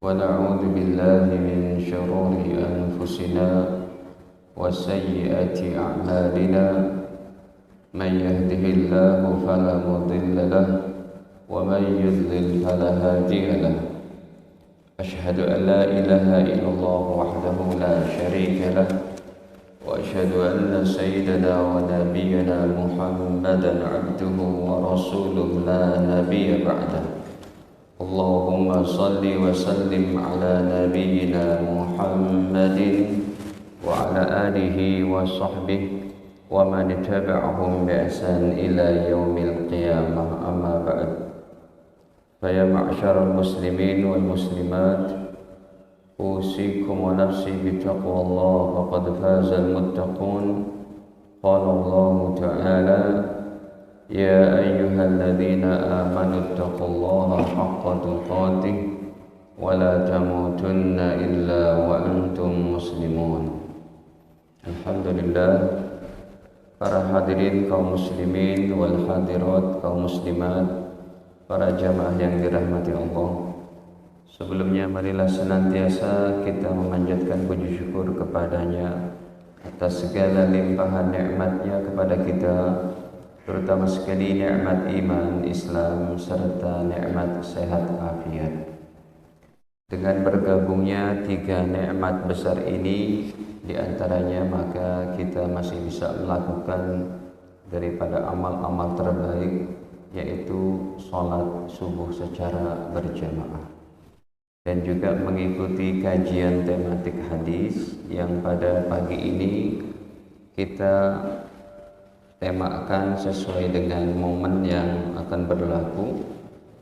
ونعوذ بالله من شرور أنفسنا وسيئات أعمالنا من يهده الله فلا مضل له ومن يضلل فلا هادي له أشهد أن لا إله إلا الله وحده لا شريك له وأشهد أن سيدنا ونبينا محمدا عبده ورسوله لا نبي بعده اللهم صل وسلم على نبينا محمد وعلى آله وصحبه ومن تبعهم بإحسان إلى يوم القيامة أما بعد فيا معشر المسلمين والمسلمات أوصيكم ونفسي بتقوى الله فقد فاز المتقون قال الله تعالى يا أيها الذين آمنوا اتقوا الله حق تقاته ولا تموتن إلا وأنتم مسلمون. Alhamdulillah, para hadirin kaum muslimin wal hadirat kaum muslimat, para jamaah yang dirahmati Allah. Sebelumnya marilah senantiasa kita memanjatkan puji syukur kepadanya atas segala limpahan nikmatnya kepada kita, terutama sekali nikmat iman, Islam, serta nikmat sehat afiat. Dengan bergabungnya tiga nikmat besar ini diantaranya, maka kita masih bisa melakukan daripada amal-amal terbaik, yaitu sholat subuh secara berjamaah, dan juga mengikuti kajian tematik hadis yang pada pagi ini kita temakan sesuai dengan momen yang akan berlaku,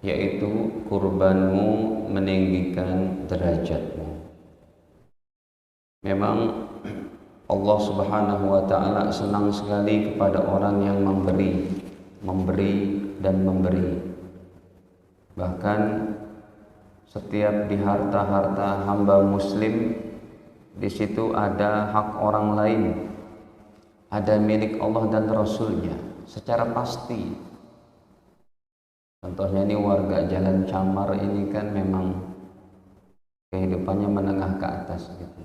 yaitu kurbanmu meninggikan derajatmu. Memang Allah Subhanahu wa ta'ala senang sekali kepada orang yang memberi dan memberi. Bahkan setiap di harta-harta hamba muslim, di situ ada hak orang lain, ada milik Allah dan Rasulnya secara pasti. Contohnya ini warga Jalan Camar ini kan memang kehidupannya menengah ke atas gitu.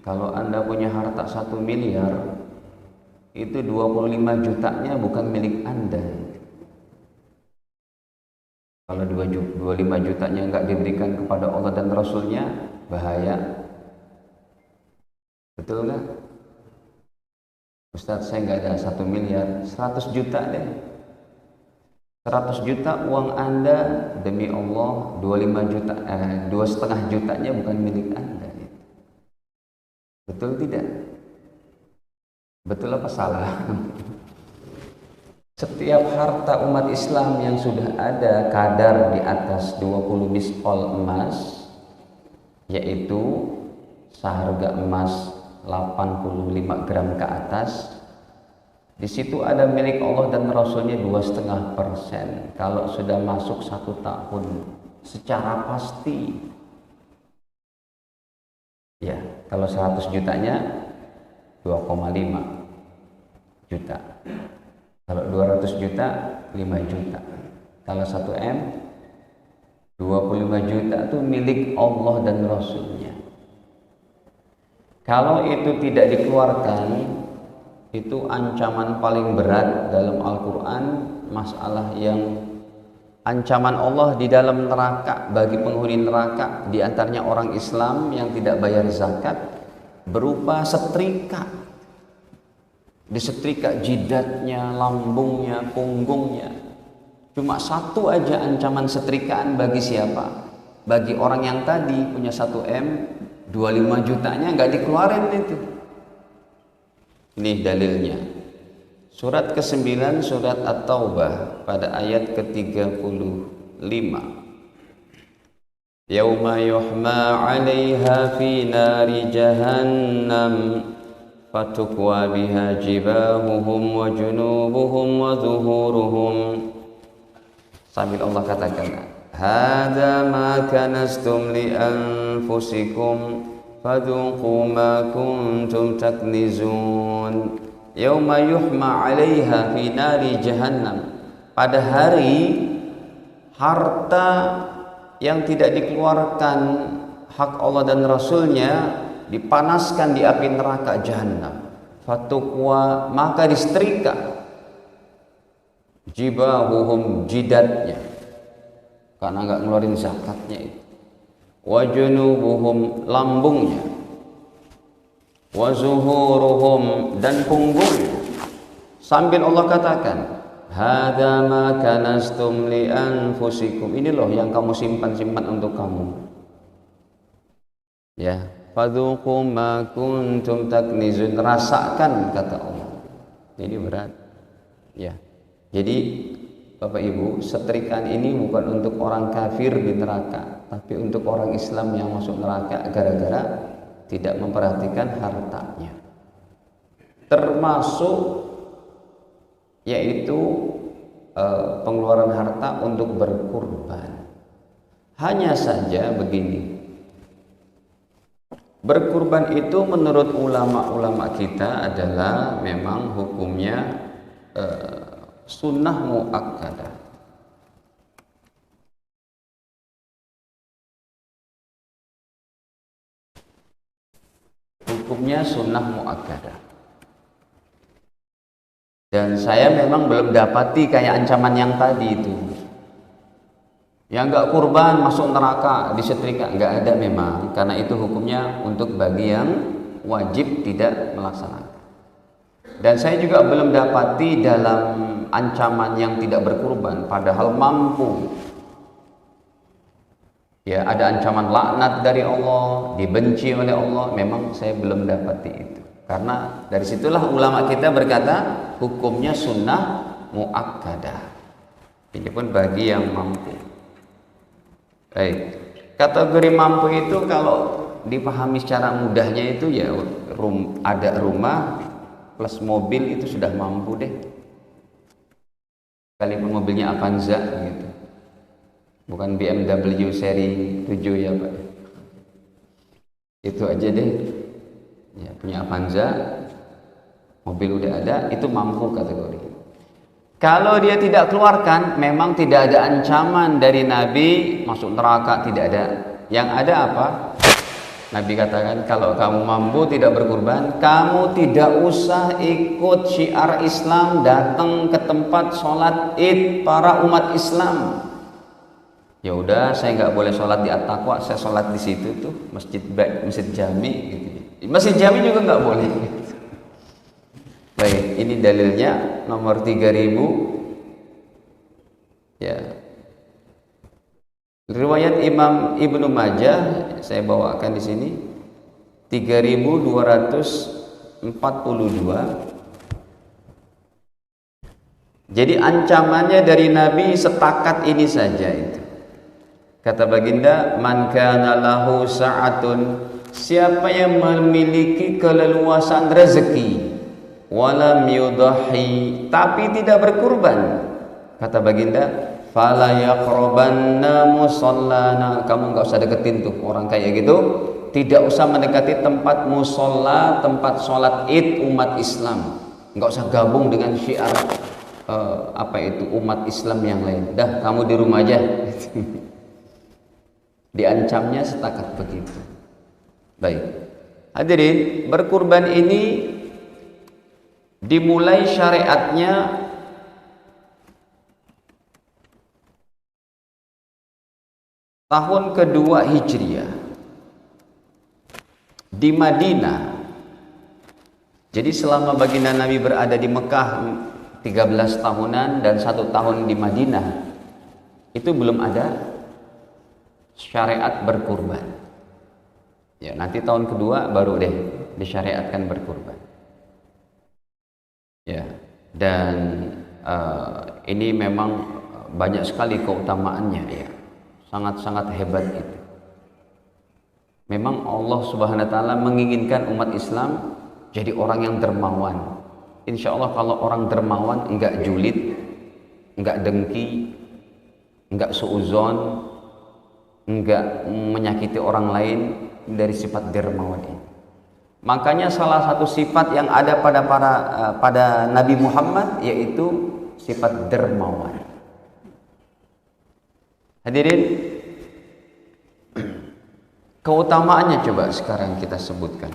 Kalau Anda punya harta 1 miliar, itu 25 jutanya bukan milik Anda. Kalau 25 jutanya nggak diberikan kepada Allah dan Rasulnya, bahaya. Betul nggak? Ustadz, saya nggak ada 1 miliar, 100 juta deh. 100 juta uang Anda, demi Allah, 2,5 jutanya bukan milik Anda. Betul tidak? Betul apa salah? Setiap harta umat Islam yang sudah ada kadar di atas 20 miskol emas, yaitu seharga emas 85 gram ke atas, di situ ada milik Allah dan Rasulnya 2,5%. Kalau sudah masuk 1 tahun secara pasti, ya, kalau 100 jutanya 2,5 juta. Kalau 200 juta, 5 juta. Kalau 1 M, 25 juta itu milik Allah dan Rasulnya. Kalau itu tidak dikeluarkan, itu ancaman paling berat dalam Al-Quran, masalah yang ancaman Allah di dalam neraka bagi penghuni neraka, diantaranya orang Islam yang tidak bayar zakat, berupa setrika. Disetrika jidatnya, lambungnya, punggungnya. Cuma satu aja ancaman setrikaan bagi siapa? Bagi orang yang tadi punya 1 M, 25 jutanya nggak dikeluarin itu. Ini dalilnya. Surat ke-9 surat At-Taubah pada ayat ke-35. Yauma yuhma 'alaiha fi nari jahannam fatukwa biha jibahuhum wa junubuhum wa zuhuruhum. Sambil Allah katakan, hadza ma kanastum li anfusikum fadhuqu ma kuntum taknizun. Yauma yuhma 'alaiha fi nari jahannam. Pada hari harta yang tidak dikeluarkan hak Allah dan Rasulnya dipanaskan di api neraka jahanam. Fatukwa, maka disetrika jibahuhum, jidatnya, karena nggak ngeluarin zakatnya itu. Wa junubuhum, lambungnya. Wa zuhuruhum, dan punggungnya. Sambil Allah katakan, hadza ma kanastum li anfusikum, ini loh yang kamu simpan-simpan untuk kamu. Ya, fadzuqu ma kuntum taknizun, rasakan, kata Allah. Ini berat. Ya. Jadi Bapak Ibu, setrikaan ini bukan untuk orang kafir di neraka, tapi untuk orang Islam yang masuk neraka gara-gara tidak memperhatikan hartanya. Termasuk yaitu pengeluaran harta untuk berkurban. Hanya saja begini, berkurban itu menurut ulama-ulama kita adalah memang hukumnya sunnah muakkadah. Hukumnya sunnah muakkadah. Dan saya memang belum dapati kayak ancaman yang tadi itu. Yang enggak kurban masuk neraka, disetrika, enggak ada memang, karena itu hukumnya untuk bagi yang wajib tidak melaksanakan. Dan saya juga belum dapati dalam ancaman yang tidak berkurban padahal mampu. Ya, ada ancaman laknat dari Allah, dibenci oleh Allah, memang saya belum dapati itu. Karena dari situlah ulama kita berkata hukumnya sunnah muakkadah. Ini pun bagi yang mampu. Baik. Kategori mampu itu kalau dipahami secara mudahnya itu ya ada rumah plus mobil itu sudah mampu deh. Sekalipun mobilnya Avanza gitu, bukan BMW seri 7 ya Pak, itu aja deh ya, punya Avanza, mobil udah ada, itu mampu kategori. Kalau dia tidak keluarkan, memang tidak ada ancaman dari Nabi masuk neraka, tidak ada. Yang ada apa? Nabi katakan, kalau kamu mampu tidak berkurban, kamu tidak usah ikut syiar Islam, datang ke tempat sholat id para umat Islam. Ya udah, saya nggak boleh sholat di At-Taqwa, saya sholat di situ tuh, masjid Jami gitu. Masjid Jami juga nggak boleh. Baik, ini dalilnya nomor 3000. Ya. Riwayat Imam Ibnu Majah saya bawakan di sini 3242. Jadi ancamannya dari Nabi setakat ini saja itu. Kata baginda, man kana lahu sa'atun, siapa yang memiliki keleluasan rezeki, walam yudahi, tapi tidak berkurban, kata baginda, fala yaqrabanna musallana, kamu nggak usah deketin tuh orang kayak gitu, tidak usah mendekati tempat musalla, tempat sholat id umat Islam, nggak usah gabung dengan syiar umat Islam yang lain, dah kamu di rumah aja. Diancamnya setakat begitu. Baik, hadirin, berkurban ini dimulai syariatnya tahun kedua Hijriah di Madinah. Jadi selama baginda Nabi berada di Mekah 13 tahunan dan 1 tahun di Madinah, itu belum ada syariat berkurban. Ya, nanti tahun kedua baru deh disyariatkan berkurban. Ya, dan ini memang banyak sekali keutamaannya ya. Sangat-sangat hebat itu. Memang Allah Subhanahu wa taala menginginkan umat Islam jadi orang yang dermawan. Insya Allah kalau orang dermawan, enggak julid, enggak dengki, enggak suuzon, enggak menyakiti orang lain, dari sifat dermawan ini. Makanya salah satu sifat yang ada pada Nabi Muhammad yaitu sifat dermawan. Hadirin, Keutamaannya coba sekarang kita sebutkan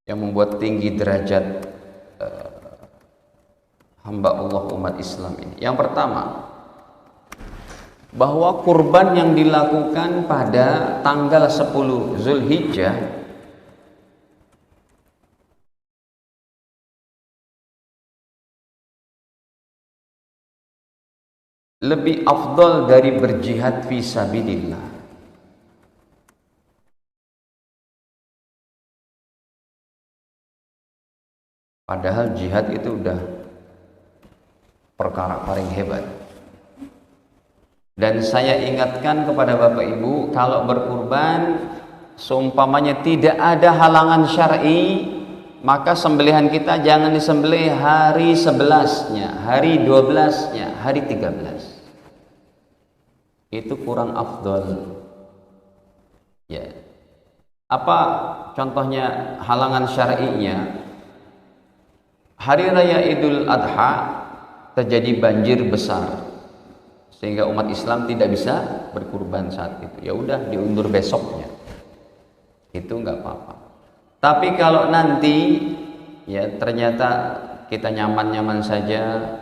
yang membuat tinggi derajat hamba Allah umat Islam ini. Yang pertama, bahwa kurban yang dilakukan pada tanggal 10 Zulhijjah lebih afdal dari berjihad fi sabilillah. Padahal jihad itu udah perkara paling hebat. Dan saya ingatkan kepada Bapak Ibu, kalau berkurban seumpamanya tidak ada halangan syar'i, maka sembelihan kita jangan disembelih hari 11-nya, hari 12-nya, hari 13. Itu kurang afdol. Ya. Apa contohnya halangan syar'inya? Hari raya Idul Adha terjadi banjir besar sehingga umat Islam tidak bisa berkurban saat itu. Ya udah diundur besoknya. Itu nggak apa-apa. Tapi kalau nanti ya ternyata kita nyaman-nyaman saja,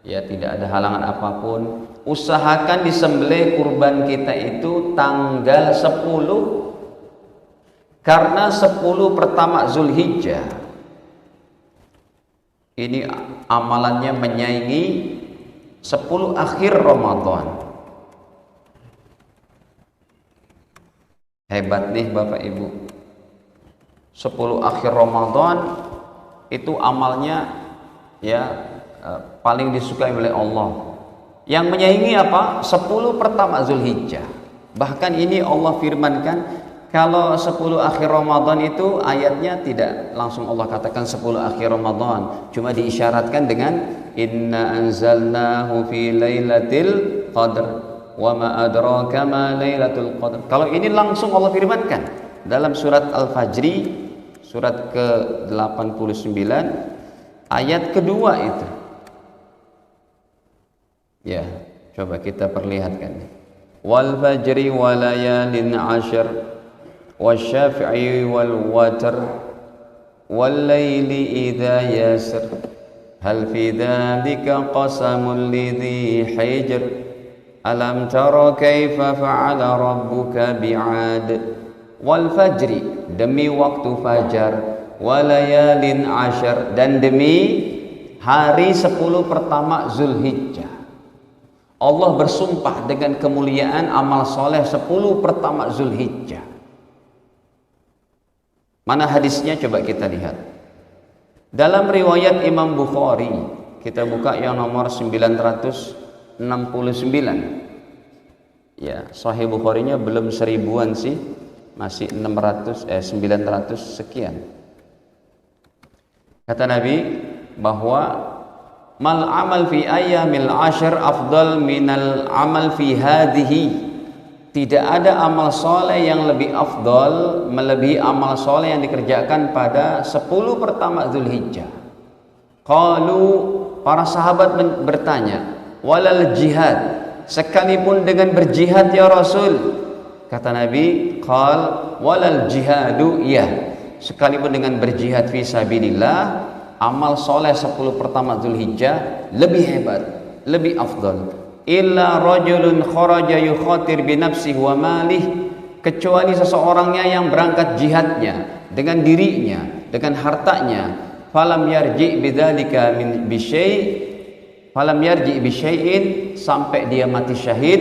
ya tidak ada halangan apapun, usahakan disembelih kurban kita itu tanggal 10, karena 10 pertama Zulhijjah ini amalannya menyaingi 10 akhir Ramadan. Hebat nih Bapak Ibu. 10 akhir Ramadan itu amalnya ya paling disukai oleh Allah. Yang menyaingi apa? 10 pertama Zulhijjah. Bahkan ini Allah firmankan, kalau 10 akhir Ramadan itu ayatnya tidak langsung Allah katakan 10 akhir Ramadan, cuma diisyaratkan dengan inna anzalnahu fi lailatul qadr wa ma adraka ma lailatul qadr. Kalau ini langsung Allah firmankan dalam surat Al-Fajr surat ke-89 ayat kedua itu. Ya, coba kita perlihatkan. Wal fajri wa layalin 'ashr wasyafi'i wal watr wal laili idza yasr hal fi dzalika qasamul lidhi hijr alam tara kaifa fa'ala rabbuka bi'ad. Wal fajri, demi waktu fajar, walayalin ashar, dan demi hari 10 pertama Zulhijjah. Allah bersumpah dengan kemuliaan amal soleh 10 pertama Zulhijjah. Mana hadisnya coba kita lihat. Dalam riwayat Imam Bukhari, kita buka yang nomor 969. Ya, Sahih Bukharinya belum 1000-an sih, masih 900 sekian. Kata Nabi bahwa mal amal fi ayyamil ashr afdal minal amal fi hadhihi. Tidak ada amal soleh yang lebih afdal melebihi amal soleh yang dikerjakan pada 10 pertama Zulhijjah. Qalu, para sahabat bertanya, walal jihad, sekalipun dengan berjihad ya Rasul. Kata Nabi, qal walal jihadu, ya, sekalipun dengan berjihad fi sabilillah, amal soleh 10 pertama Zulhijjah lebih hebat, lebih afdal. Illa rajulun kharaja yukhatir bi nafsihi wa malih, kecuali seseorangnya yang berangkat jihadnya dengan dirinya, dengan hartanya, falam yarji bidzalika min bisyai, falam yarji bisyai'in, sampai dia mati syahid,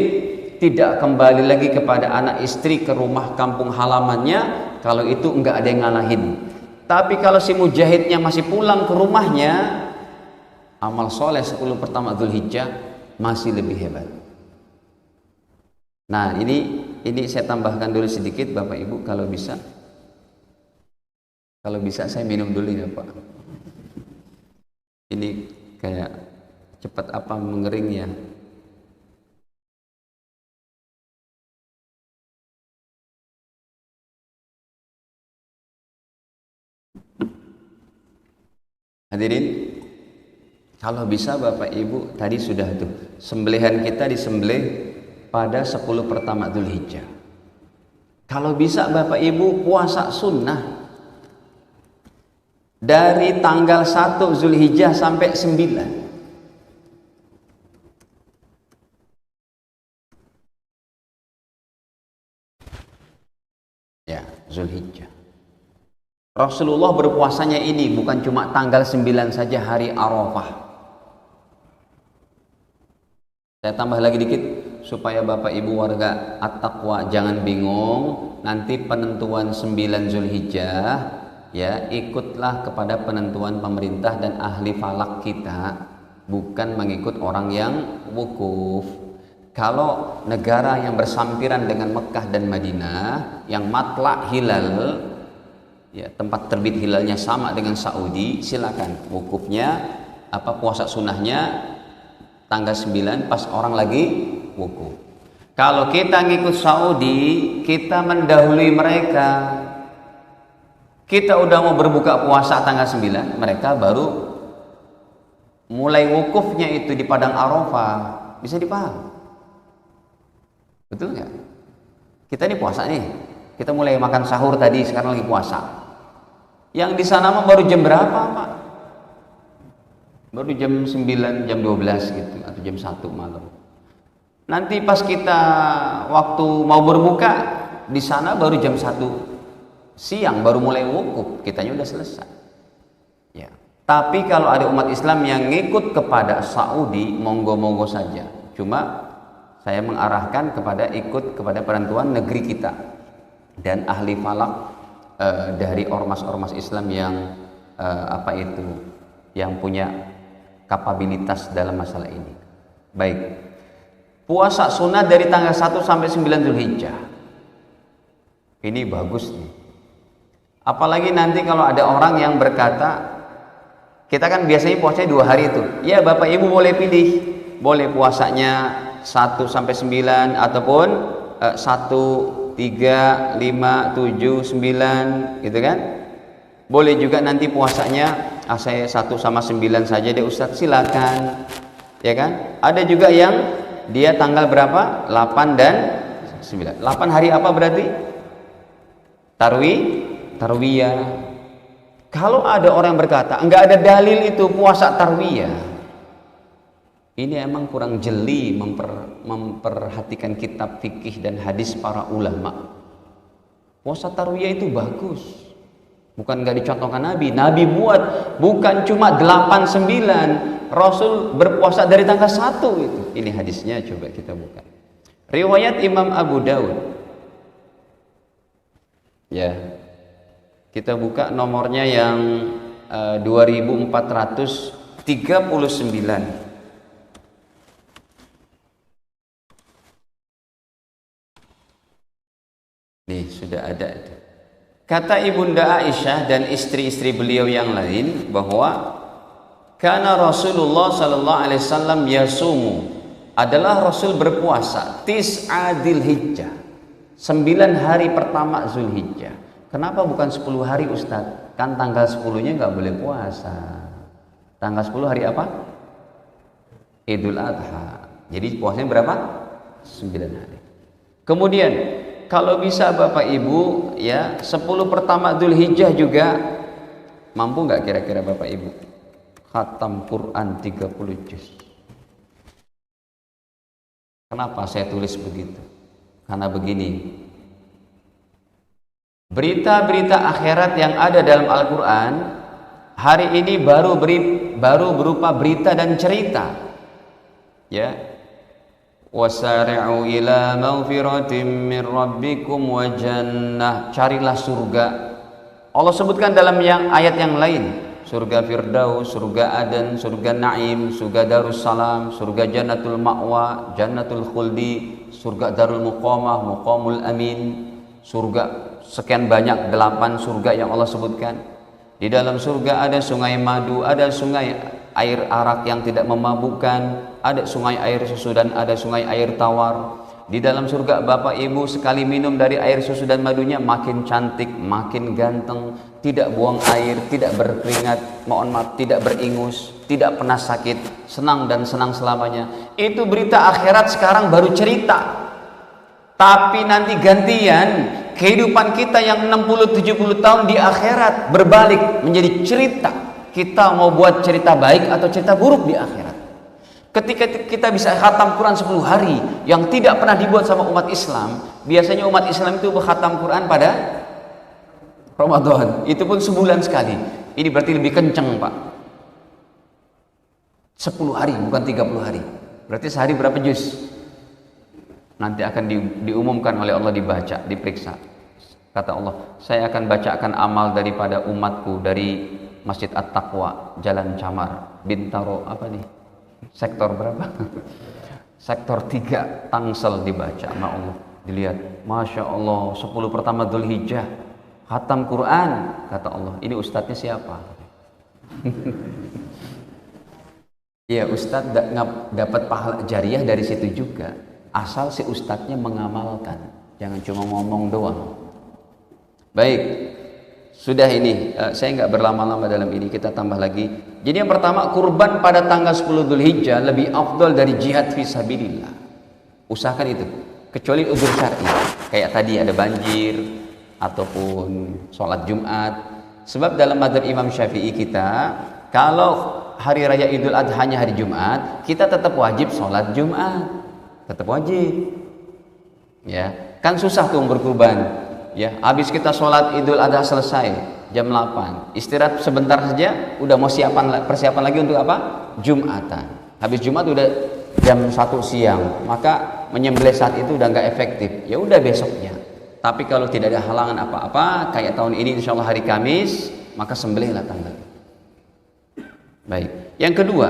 tidak kembali lagi kepada anak istri ke rumah kampung halamannya, kalau itu enggak ada yang ngalahin. Tapi kalau si mujahidnya masih pulang ke rumahnya, amal soleh 10 pertama Zulhijjah masih lebih hebat. Nah, ini saya tambahkan dulu sedikit Bapak Ibu, kalau bisa. Kalau bisa saya minum dulu ya Pak. Ini kayak cepat apa mengering ya. Hadirin, kalau bisa Bapak Ibu, tadi sudah tuh sembelihan kita disembelih pada 10 pertama Zulhijjah. Kalau bisa Bapak Ibu puasa sunnah dari tanggal 1 Zulhijjah sampai 9. Ya, Zulhijjah. Rasulullah berpuasanya ini bukan cuma tanggal 9 saja, hari Arafah. Saya tambah lagi dikit supaya Bapak Ibu warga At-Taqwa jangan bingung. Nanti penentuan 9 Zulhijjah, ya, ikutlah kepada penentuan pemerintah dan ahli falak kita, bukan mengikut orang yang wukuf. Kalau negara yang bersampiran dengan Mekah dan Madinah, yang matla' hilal, ya, tempat terbit hilalnya sama dengan Saudi, silakan wukufnya puasa sunnahnya tanggal 9 pas orang lagi wukuf. Kalau kita ngikut Saudi, kita mendahului mereka. Kita udah mau berbuka puasa tanggal 9, mereka baru mulai wukufnya itu di padang Arafah. Bisa dipaham? Betul nggak? Kita ini puasa nih, kita mulai makan sahur tadi, sekarang lagi puasa. Yang di sana mah baru jam berapa, Pak? Baru jam 9, jam 12 gitu, atau jam 1 malam. Nanti pas kita waktu mau berbuka di sana baru jam 1 siang, baru mulai wukuf, kitanya udah selesai. Ya. Tapi kalau ada umat Islam yang ngikut kepada Saudi, monggo-monggo saja. Cuma saya mengarahkan ikut kepada penentuan negeri kita dan ahli falak dari ormas-ormas Islam yang yang punya kapabilitas dalam masalah ini. Baik. Puasa sunnah dari tanggal 1 sampai 9 Zulhijjah. Ini bagus nih. Apalagi nanti kalau ada orang yang berkata, kita kan biasanya puasanya 2 hari itu. Ya, Bapak Ibu boleh pilih. Boleh puasanya 1 sampai 9 ataupun 1, 3, 5, 7, 9 gitu kan. Boleh juga nanti puasanya saya 1 sama 9 saja deh Ustadz, silakan. Ya kan? Ada juga yang dia tanggal berapa? 8 dan 9. 8 hari apa berarti? Tarwiyah. Kalau ada orang berkata enggak ada dalil itu puasa tarwiyah, ini emang kurang jeli memperhatikan kitab fikih dan hadis para ulama. Puasa tarwiyah itu bagus. Bukan nggak dicontohkan Nabi. Nabi buat bukan cuma 8, 9. Rasul berpuasa dari tanggal 1 itu. Ini hadisnya, coba kita buka. Riwayat Imam Abu Daud. Ya. Kita buka nomornya yang 2439. Nih, sudah ada itu. Kata Ibunda Aisyah dan istri-istri beliau yang lain bahwa karena Rasulullah sallallahu alaihi wasallam yasumu, adalah Rasul berpuasa tis'adil hijjah, 9 hari pertama Zulhijjah. Kenapa bukan 10 hari Ustadz? Kan tanggal 10-nya nggak boleh puasa. Tanggal 10 hari apa? Idul Adha. Jadi puasanya berapa? 9 hari. Kemudian kalau bisa Bapak Ibu, ya, 10 pertama Dzulhijjah juga mampu nggak kira-kira Bapak Ibu? Khatam Quran 30 juz. Kenapa saya tulis begitu? Karena begini. Berita-berita akhirat yang ada dalam Al-Quran hari ini baru berupa berita dan cerita. Ya. Wasari'u ila maghfiratin min rabbikum wa jannah. Carilah surga. Allah sebutkan dalam ayat yang lain, surga Firdaus, surga Aden, surga Naim, surga Darussalam, surga Jannatul Ma'wa, Jannatul Khuldi, surga Darul Muqamah, Muqamul Amin, surga sekian banyak, 8 surga yang Allah sebutkan. Di dalam surga ada sungai madu, ada sungai air arak yang tidak memabukkan, ada sungai air susu dan ada sungai air tawar. Di dalam surga Bapak Ibu sekali minum dari air susu dan madunya makin cantik, makin ganteng, tidak buang air, tidak berkeringat, mohon maaf, tidak beringus, tidak pernah sakit, senang dan senang selamanya. Itu berita akhirat, sekarang baru cerita. Tapi nanti gantian, kehidupan kita yang 60-70 tahun di akhirat berbalik menjadi cerita. Kita mau buat cerita baik atau cerita buruk di akhirat. Ketika kita bisa khatam Quran 10 hari yang tidak pernah dibuat sama umat Islam. Biasanya umat Islam itu khatam Quran pada Ramadan, itu pun sebulan sekali. Ini berarti lebih kenceng, Pak. 10 hari bukan 30 hari. Berarti sehari berapa juz? Nanti akan diumumkan oleh Allah, dibaca, diperiksa. Kata Allah, saya akan bacakan amal daripada umatku dari Masjid At-Taqwa, Jalan Camar, Bintaro, apa nih? Sektor berapa? Sektor 3, Tangsel, dibaca sama Allah. Dilihat, Masya Allah, 10 pertama Dzulhijjah, khatam Quran. Kata Allah, ini ustadznya siapa? Ya, ustadz dapat pahala jariah dari situ juga. Asal si ustadznya mengamalkan, jangan cuma ngomong doang. Baik, sudah ini, saya nggak berlama-lama dalam ini, kita tambah lagi. Jadi yang pertama, kurban pada tanggal 10 Dzulhijjah lebih afdal dari jihad fisabilillah. Usahakan itu, kecuali udzur syar'i, kayak tadi ada banjir ataupun sholat Jumat. Sebab dalam mazhab Imam Syafi'i kita, kalau hari raya Idul Adha hanya hari Jumat, kita tetap wajib sholat Jumat, tetap wajib. Ya, kan susah tuh berkurban. Ya, habis kita sholat Idul Adha selesai jam 8, istirahat sebentar saja, udah mau persiapan lagi untuk apa? Jumatan. Habis Jumat udah jam 1 siang, maka menyembelih saat itu udah nggak efektif. Ya udah besoknya. Tapi kalau tidak ada halangan apa-apa, kayak tahun ini insya Allah hari Kamis, maka sembelihlah tanggal. Baik. Yang kedua,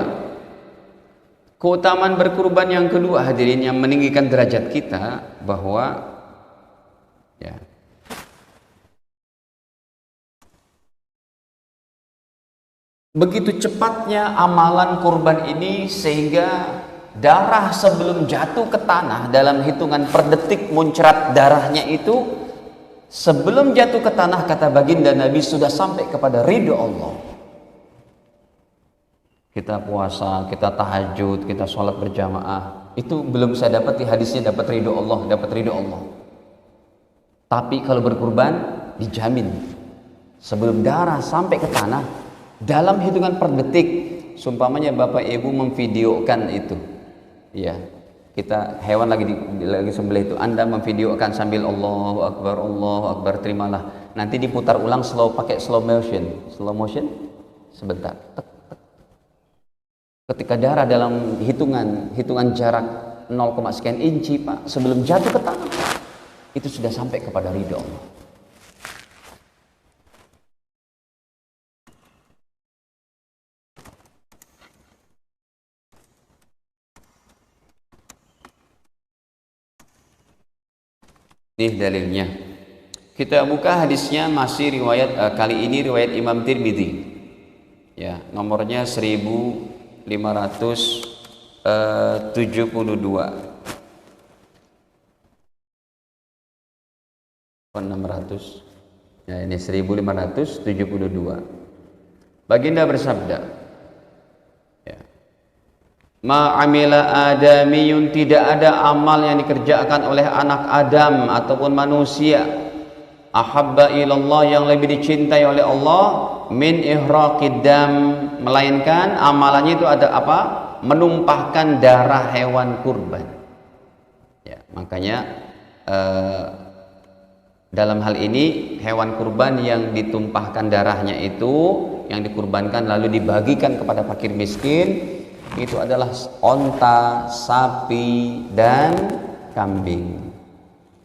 keutamaan berkurban yang kedua, hadirin, yang meninggikan derajat kita, bahwa ya, begitu cepatnya amalan kurban ini sehingga darah sebelum jatuh ke tanah, dalam hitungan per detik muncrat darahnya itu, sebelum jatuh ke tanah, kata baginda Nabi, sudah sampai kepada ridho Allah. Kita puasa, kita tahajud, kita sholat berjamaah, itu belum saya dapat di hadisnya dapat ridho Allah, dapat ridho Allah. Tapi kalau berkurban dijamin sebelum darah sampai ke tanah, dalam hitungan per detik. Sumpamanya Bapak Ibu memvideokan itu, ya, kita hewan lagi sembelih itu, Anda memvideokan sambil Allahu Akbar, terimalah. Nanti diputar ulang pakai slow motion sebentar. Ketika darah dalam hitungan jarak 0, sekian inci, Pak, sebelum jatuh ke tanah, itu sudah sampai kepada ridho Allah. Ini dalilnya. Kita buka hadisnya, masih riwayat kali ini riwayat Imam Tirmidzi. Ya, nomornya 1572. 600. Ya, ini 1572. Baginda bersabda, ya, ma'amila adamiyun, tidak ada amal yang dikerjakan oleh anak Adam ataupun manusia, ahabba ilallah, yang lebih dicintai oleh Allah, min ihraqid dam, melainkan amalannya itu ada apa? Menumpahkan darah hewan kurban. Ya, makanya dalam hal ini hewan kurban yang ditumpahkan darahnya itu, yang dikurbankan lalu dibagikan kepada fakir miskin, itu adalah onta, sapi, dan kambing.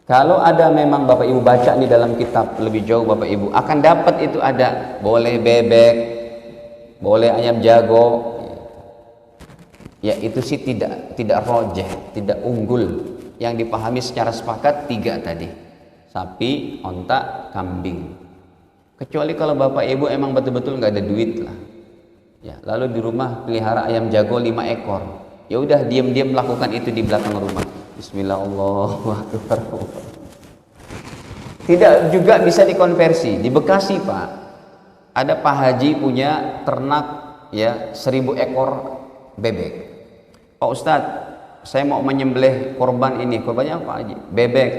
Kalau ada, memang Bapak Ibu baca nih dalam kitab lebih jauh, Bapak Ibu akan dapat itu ada, boleh bebek, boleh ayam jago. Ya, itu sih tidak rojeh, tidak unggul. Yang dipahami secara sepakat 3 tadi. Sapi, onta, kambing. Kecuali kalau Bapak Ibu emang betul-betul nggak ada duit lah. Ya, lalu di rumah pelihara ayam jago 5 ekor. Ya udah, diam-diam lakukan itu di belakang rumah. Bismillahirrahmanirrahim. Tidak juga bisa dikonversi. Di Bekasi, Pak, ada Pak Haji punya ternak, ya, 1000 ekor bebek. Pak Ustadz, saya mau menyembelih korban ini, korbannya apa aja? Bebek.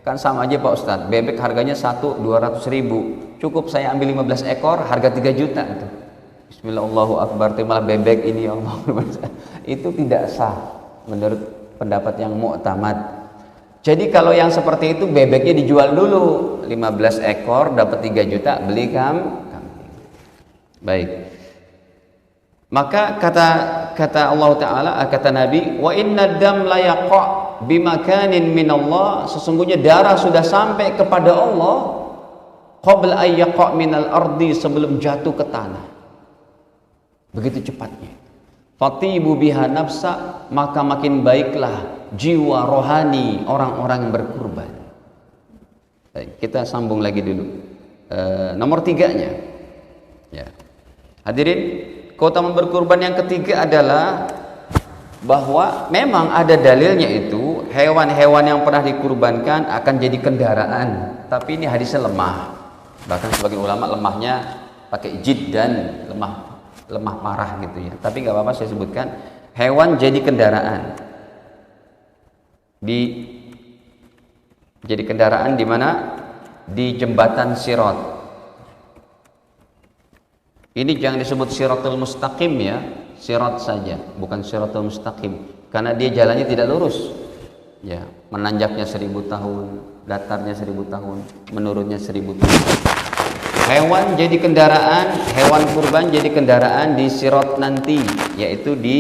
Kan sama aja Pak Ustadz, bebek harganya 200.000, cukup saya ambil 15 ekor harga 3 juta itu. Bismillah, Allahu Akbar, malah bebek ini, Allah. Itu tidak sah menurut pendapat yang mu'tamad. Jadi kalau yang seperti itu bebeknya dijual dulu, 15 ekor dapat 3 juta, beli kambing. Baik. Maka kata Allah Ta'ala, kata Nabi, wa inna dam la yaqa' bimakanin minallah, sesungguhnya darah sudah sampai kepada Allah qabla ay yaqa' minal ardi, sebelum jatuh ke tanah, begitu cepatnya. Fatibu biha nafsa, maka makin baiklah jiwa rohani orang-orang yang berkurban. Baik, kita sambung lagi dulu. Nomor 3-nya ya. Hadirin, keutamaan berkurban yang ketiga adalah bahwa memang ada dalilnya, itu hewan-hewan yang pernah dikurbankan akan jadi kendaraan, tapi ini hadisnya lemah. Bahkan sebagian ulama lemahnya pakai jiddan, lemah parah gitu ya. Tapi nggak apa-apa saya sebutkan, hewan jadi kendaraan. Jadi kendaraan di mana? Di jembatan Sirat. Ini jangan disebut Siratul Mustaqim ya, Sirat saja, bukan Siratul Mustaqim, karena dia jalannya tidak lurus. Ya, menanjaknya 1000 tahun, datarnya 1000 tahun, menurunnya 1000 tahun. Hewan jadi kendaraan, hewan kurban jadi kendaraan di Sirat nanti, yaitu di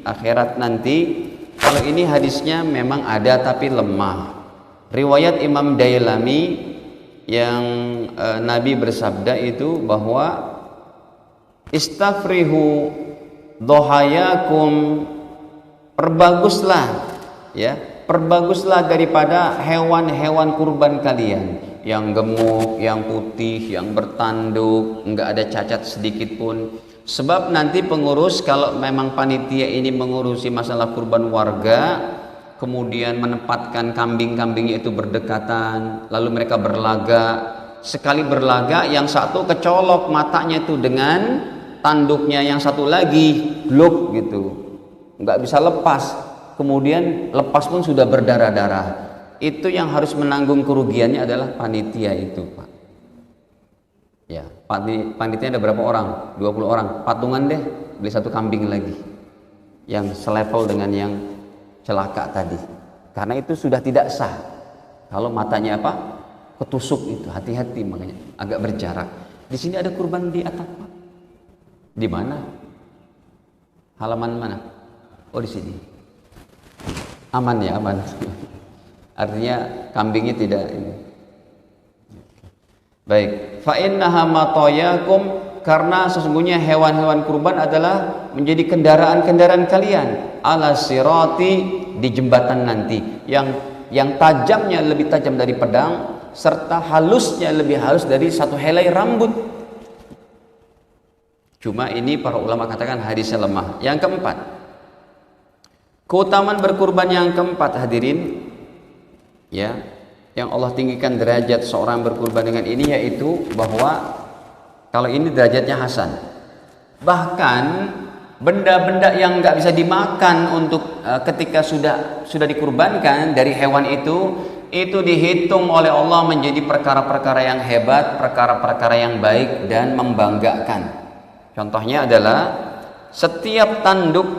akhirat nanti. Kalau ini hadisnya memang ada tapi lemah. Riwayat Imam Dailami yang Nabi bersabda itu bahwa istafrihu dohayakum, perbaguslah ya, perbaguslah daripada hewan-hewan kurban kalian yang gemuk, yang putih, yang bertanduk, enggak ada cacat sedikit pun. Sebab nanti pengurus, kalau memang panitia ini mengurusi masalah kurban warga, kemudian menempatkan kambing-kambingnya itu berdekatan, lalu mereka berlaga. Sekali berlaga, yang satu kecolok matanya itu dengan tanduknya, yang satu lagi blok gitu, nggak bisa lepas, kemudian lepas pun sudah berdarah-darah. Itu yang harus menanggung kerugiannya adalah panitia itu, Pak. Ya, panitia ada berapa orang? 20 orang, patungan deh, beli satu kambing lagi yang selevel dengan yang celaka tadi, karena itu sudah tidak sah. Kalau matanya apa? Ketusuk itu, hati-hati, makanya agak berjarak. Di sini ada kurban di atap, Pak. Di mana? Halaman mana? Oh, di sini. Aman ya, aman. Artinya kambingnya tidak ini. Baik. Fa innaha matayakum, karena sesungguhnya hewan-hewan kurban adalah menjadi kendaraan-kendaraan kalian ala sirati, di jembatan nanti, yang tajamnya lebih tajam dari pedang, serta halusnya lebih halus dari satu helai rambut. Cuma ini para ulama katakan hadisnya lemah. Yang keempat, keutamaan berkurban yang keempat, hadirin ya, yang Allah tinggikan derajat seorang berkurban dengan ini, yaitu bahwa kalau ini derajatnya hasan. Bahkan benda-benda yang nggak bisa dimakan untuk ketika sudah dikurbankan dari hewan itu dihitung oleh Allah menjadi perkara-perkara yang hebat, perkara-perkara yang baik dan membanggakan. Contohnya adalah setiap tanduk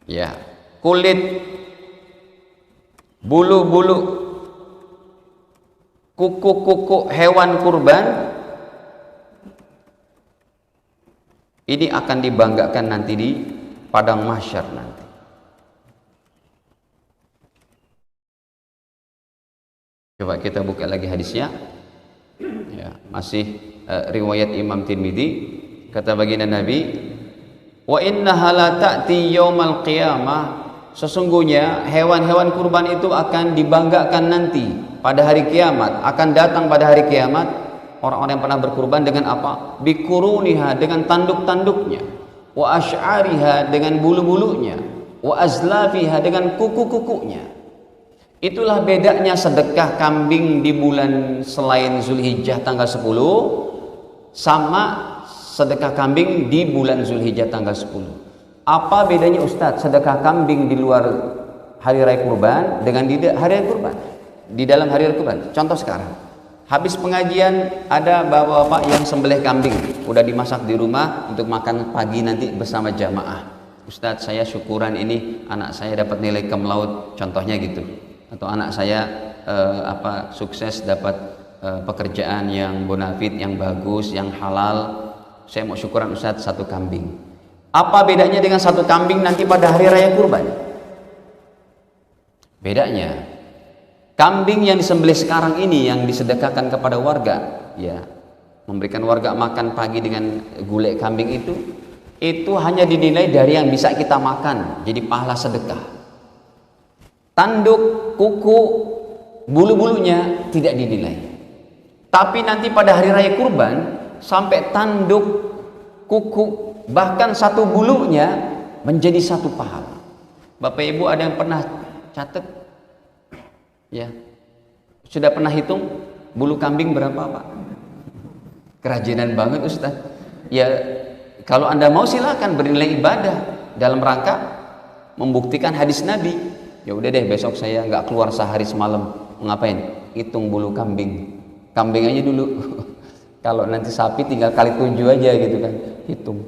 ya, kulit, bulu-bulu, kuku-kuku hewan kurban ini akan dibanggakan nanti di padang mahsyar nanti. Coba kita buka lagi hadisnya. Ya, masih riwayat Imam Tirmidzi, kata baginda Nabi, wa innaha la ta'ti yaumal qiyamah, sesungguhnya hewan-hewan kurban itu akan dibanggakan nanti pada hari kiamat, akan datang pada hari kiamat orang-orang yang pernah berkurban dengan apa? Bikuruniha, dengan tanduk-tanduknya, wa asy'ariha, dengan bulu-bulunya, wa azlafiha, dengan kuku-kukunya. Itulah bedanya sedekah kambing di bulan selain Zulhijjah tanggal 10 sama sedekah kambing di bulan Zulhijjah tanggal 10. Apa bedanya Ustadz sedekah kambing di luar hari raya kurban dengan di hari raya kurban? Di dalam hari raya kurban. Contoh sekarang, habis pengajian ada bapak-bapak yang sembelih kambing, udah dimasak di rumah untuk makan pagi nanti bersama jamaah. Ustadz, saya syukuran ini anak saya dapat nilai cum laude, contohnya gitu. Atau anak saya sukses dapat pekerjaan yang bonafit, yang bagus, yang halal. Saya mau syukuran Ustadz satu kambing. Apa bedanya dengan satu kambing nanti pada hari raya kurban? Bedanya, kambing yang disembelih sekarang ini yang disedekahkan kepada warga, ya, memberikan warga makan pagi dengan gulai kambing itu hanya dinilai dari yang bisa kita makan, jadi pahala sedekah. Tanduk, kuku, bulu-bulunya tidak dinilai. Tapi nanti pada hari raya kurban, sampai tanduk, kuku, bahkan satu bulunya menjadi satu pahala. Bapak Ibu ada yang pernah catat? Ya, sudah pernah hitung bulu kambing berapa Pak? Kerajinan banget Ustaz. Ya, kalau Anda mau silakan bernilai ibadah dalam rangka membuktikan hadis Nabi. Ya udah deh, besok saya nggak keluar sehari semalam. Ngapain? Hitung bulu kambing. Kambing aja dulu. Kalau nanti sapi tinggal kali 7 aja gitu kan. Hitung.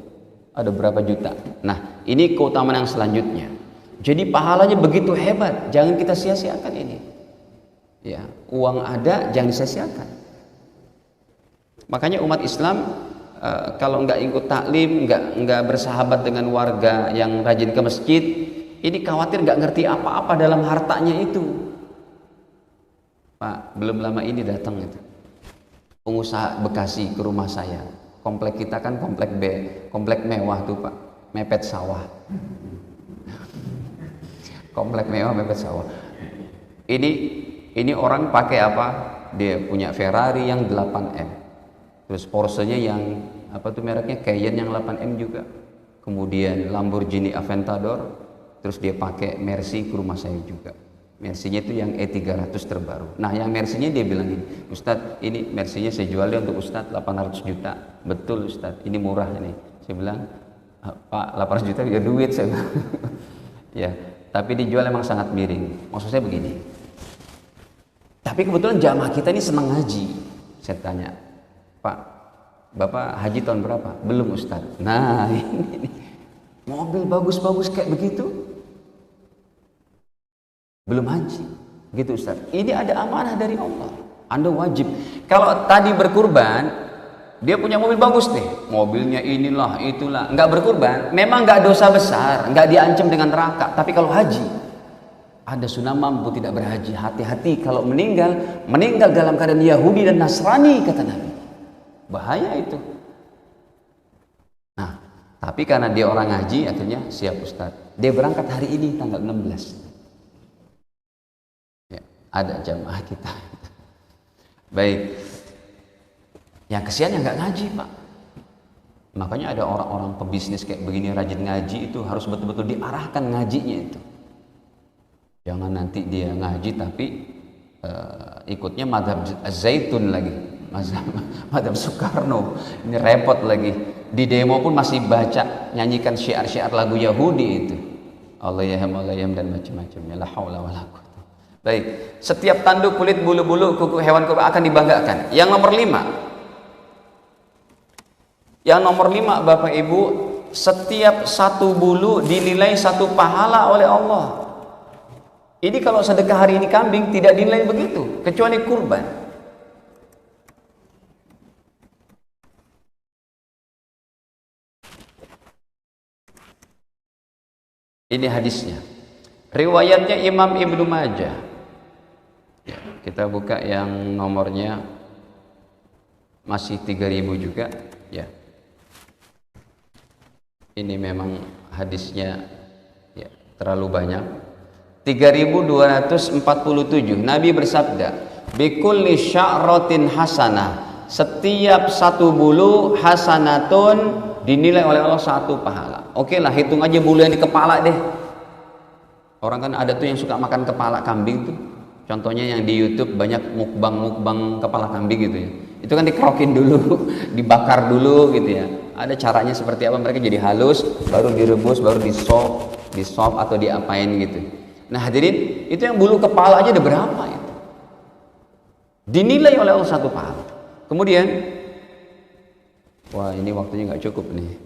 Ada berapa juta. Nah, ini keutamaan yang selanjutnya. Jadi pahalanya begitu hebat, jangan kita sia-siakan ini. Ya, uang ada, jangan disia-siakan. Makanya umat Islam kalau nggak ikut taklim, nggak bersahabat dengan warga yang rajin ke masjid, ini khawatir nggak ngerti apa-apa dalam hartanya itu. Pak, belum lama ini datang itu pengusaha Bekasi ke rumah saya. Komplek kita kan komplek mewah tuh Pak, mepet sawah. Komplek mewah mepet sawah. Ini orang pakai apa? Dia punya Ferrari yang 8M. Terus Porsche-nya yang apa tuh mereknya, Cayenne yang 8M juga. Kemudian Lamborghini Aventador. Terus dia pakai Mercy ke rumah saya juga. Mercy-nya itu yang E300 terbaru. Nah, yang Mercy-nya dia bilang gini, Ustadz, ini Mercy-nya saya jualnya untuk Ustadz 800 juta. Betul Ustadz, ini murah ini. Saya bilang, Pak, 800 juta ya duit saya bilang. Ya, tapi dijual emang sangat miring. Maksud saya begini. Tapi kebetulan jamaah kita ini senang haji. Saya tanya, Pak, Bapak haji tahun berapa? Belum Ustadz. Nah, ini mobil bagus-bagus kayak begitu belum haji, gitu Ustaz. Ini ada amanah dari Allah. Anda wajib. Kalau tadi berkurban, dia punya mobil bagus nih, mobilnya inilah, itulah, nggak berkurban, memang nggak dosa besar, nggak diancam dengan neraka. Tapi kalau haji, ada sunnah mampu tidak berhaji. Hati-hati kalau meninggal dalam keadaan Yahudi dan Nasrani, kata Nabi. Bahaya itu. Nah, tapi karena dia orang haji, akhirnya siap Ustaz. Dia berangkat hari ini tanggal 16. Ada jamaah kita. Baik. Yang kesian yang nggak ngaji Pak. Makanya ada orang-orang pebisnis kayak begini rajin ngaji itu harus betul-betul diarahkan ngajinya itu. Jangan nanti dia ngaji tapi ikutnya madhab Zaitun lagi, madhab Soekarno. Ini repot lagi. Di demo pun masih baca, nyanyikan syiar-syiar lagu Yahudi itu. Allahyam dan macam-macamnya. La haula wala quwwata. Baik, setiap tanduk, kulit, bulu-bulu, kuku hewan kurban akan dibanggakan. Yang nomor 5. Yang nomor 5 Bapak Ibu, setiap satu bulu dinilai satu pahala oleh Allah. Ini kalau sedekah hari ini kambing tidak dinilai begitu, kecuali kurban. Ini hadisnya. Riwayatnya Imam Ibnu Majah. Ya, kita buka yang nomornya masih 3000 juga ya. Ini memang hadisnya ya, terlalu banyak. 3247 Nabi bersabda, bikulli sya'ratin hasanah, setiap satu bulu hasanatun dinilai oleh Allah satu pahala. Oke lah, hitung aja bulu yang di kepala deh. Orang kan ada tuh yang suka makan kepala kambing tuh. Contohnya yang di YouTube banyak mukbang kepala kambing gitu ya. Itu kan dikerokin dulu, dibakar dulu gitu ya. Ada caranya seperti apa, mereka jadi halus, baru direbus, baru di sop atau diapain gitu. Nah hadirin, itu yang bulu kepala aja ada berapa itu? Dinilai oleh Allah satu pahala. Kemudian, wah ini waktunya nggak cukup nih.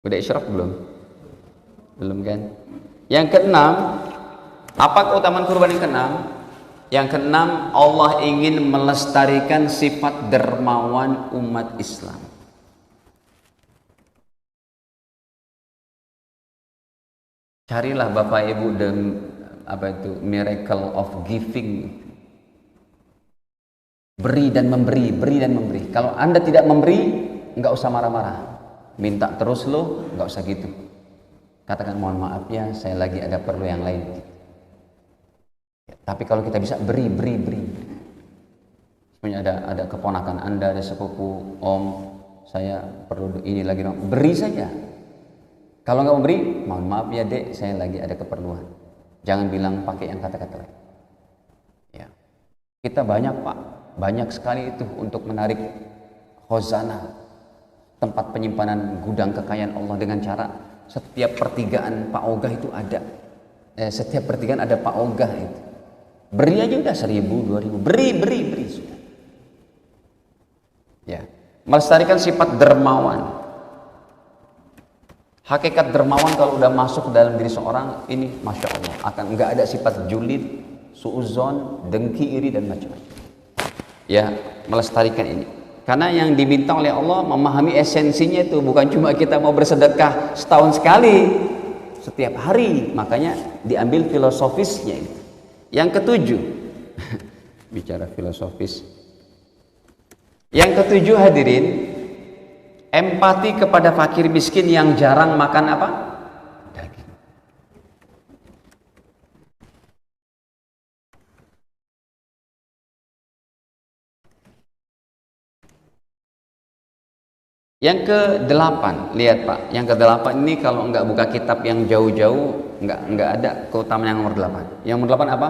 Udah isyraq belum? Belum kan? Yang keenam, apa keutamaan kurban yang keenam? Yang keenam, Allah ingin melestarikan sifat dermawan umat Islam. Carilah Bapak Ibu miracle of giving. Beri dan memberi, beri dan memberi. Kalau Anda tidak memberi, nggak usah marah-marah. Minta terus loh, nggak usah gitu. Katakan mohon maaf ya, saya lagi ada perlu yang lain. Tapi kalau kita bisa beri. Sebenarnya ada keponakan Anda, ada sepupu, om, saya perlu ini lagi dong. Beri saja. Kalau nggak memberi, mohon maaf ya dek, saya lagi ada keperluan. Jangan bilang pakai yang kata-kata lain. Ya. Kita banyak Pak, banyak sekali itu untuk menarik khazanah, tempat penyimpanan gudang kekayaan Allah dengan cara setiap pertigaan Pak Ogah itu ada. Setiap pertigaan ada Pak Ogah itu. Beri aja udah 1.000, 2.000, beri sudah. Ya, melestarikan sifat dermawan. Hakikat dermawan kalau udah masuk ke dalam diri seorang ini, masya Allah, akan nggak ada sifat julid, suuzon, dengki, iri dan macam-macam. Ya, melestarikan ini. Karena yang diminta oleh Allah memahami esensinya itu bukan cuma kita mau bersedekah setahun sekali, setiap hari. Makanya diambil filosofisnya itu. Yang ketujuh, bicara filosofis. Yang ketujuh hadirin, empati kepada fakir miskin yang jarang makan apa? Daging. Yang ke-8, lihat Pak, yang ke-8 ini kalau nggak buka kitab yang jauh-jauh, nggak ada keutamaan yang nomor 8. Yang nomor 8 apa?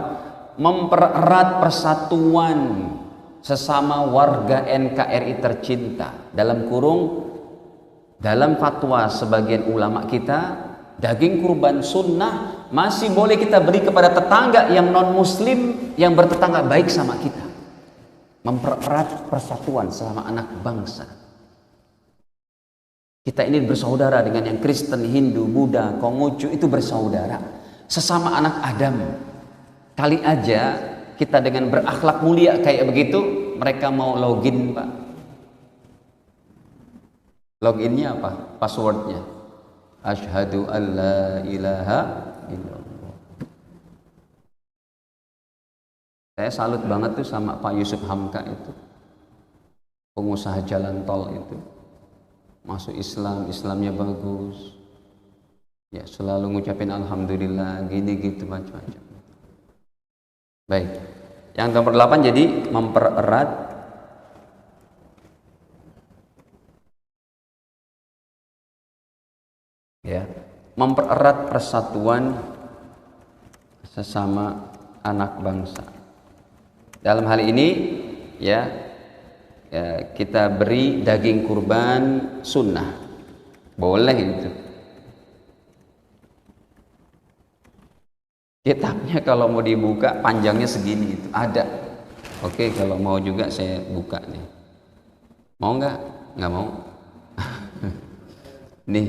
Mempererat persatuan sesama warga NKRI tercinta. Dalam kurung, dalam fatwa sebagian ulama kita, daging kurban sunnah masih boleh kita beri kepada tetangga yang non muslim yang bertetangga baik sama kita. Mempererat persatuan selama anak bangsa. Kita ini bersaudara dengan yang Kristen, Hindu, Buddha, Konghucu, itu bersaudara. Sesama anak Adam. Kali aja kita dengan berakhlak mulia kayak begitu, mereka mau login Pak. Loginnya apa? Passwordnya. Asyhadu an la ilaha illallah. Saya salut banget tuh sama Pak Yusuf Hamka itu. Pengusaha jalan tol itu. Masuk Islam, Islamnya bagus. Ya, selalu ngucapin alhamdulillah, gini gitu macam-macam. Baik. Yang nomor 8 jadi mempererat ya, mempererat persatuan sesama anak bangsa. Dalam hal ini ya, kita beri daging kurban sunnah, boleh itu. Kitabnya kalau mau dibuka panjangnya segini itu ada. Oke, kalau mau juga saya buka nih. Mau nggak? Nggak mau. Nih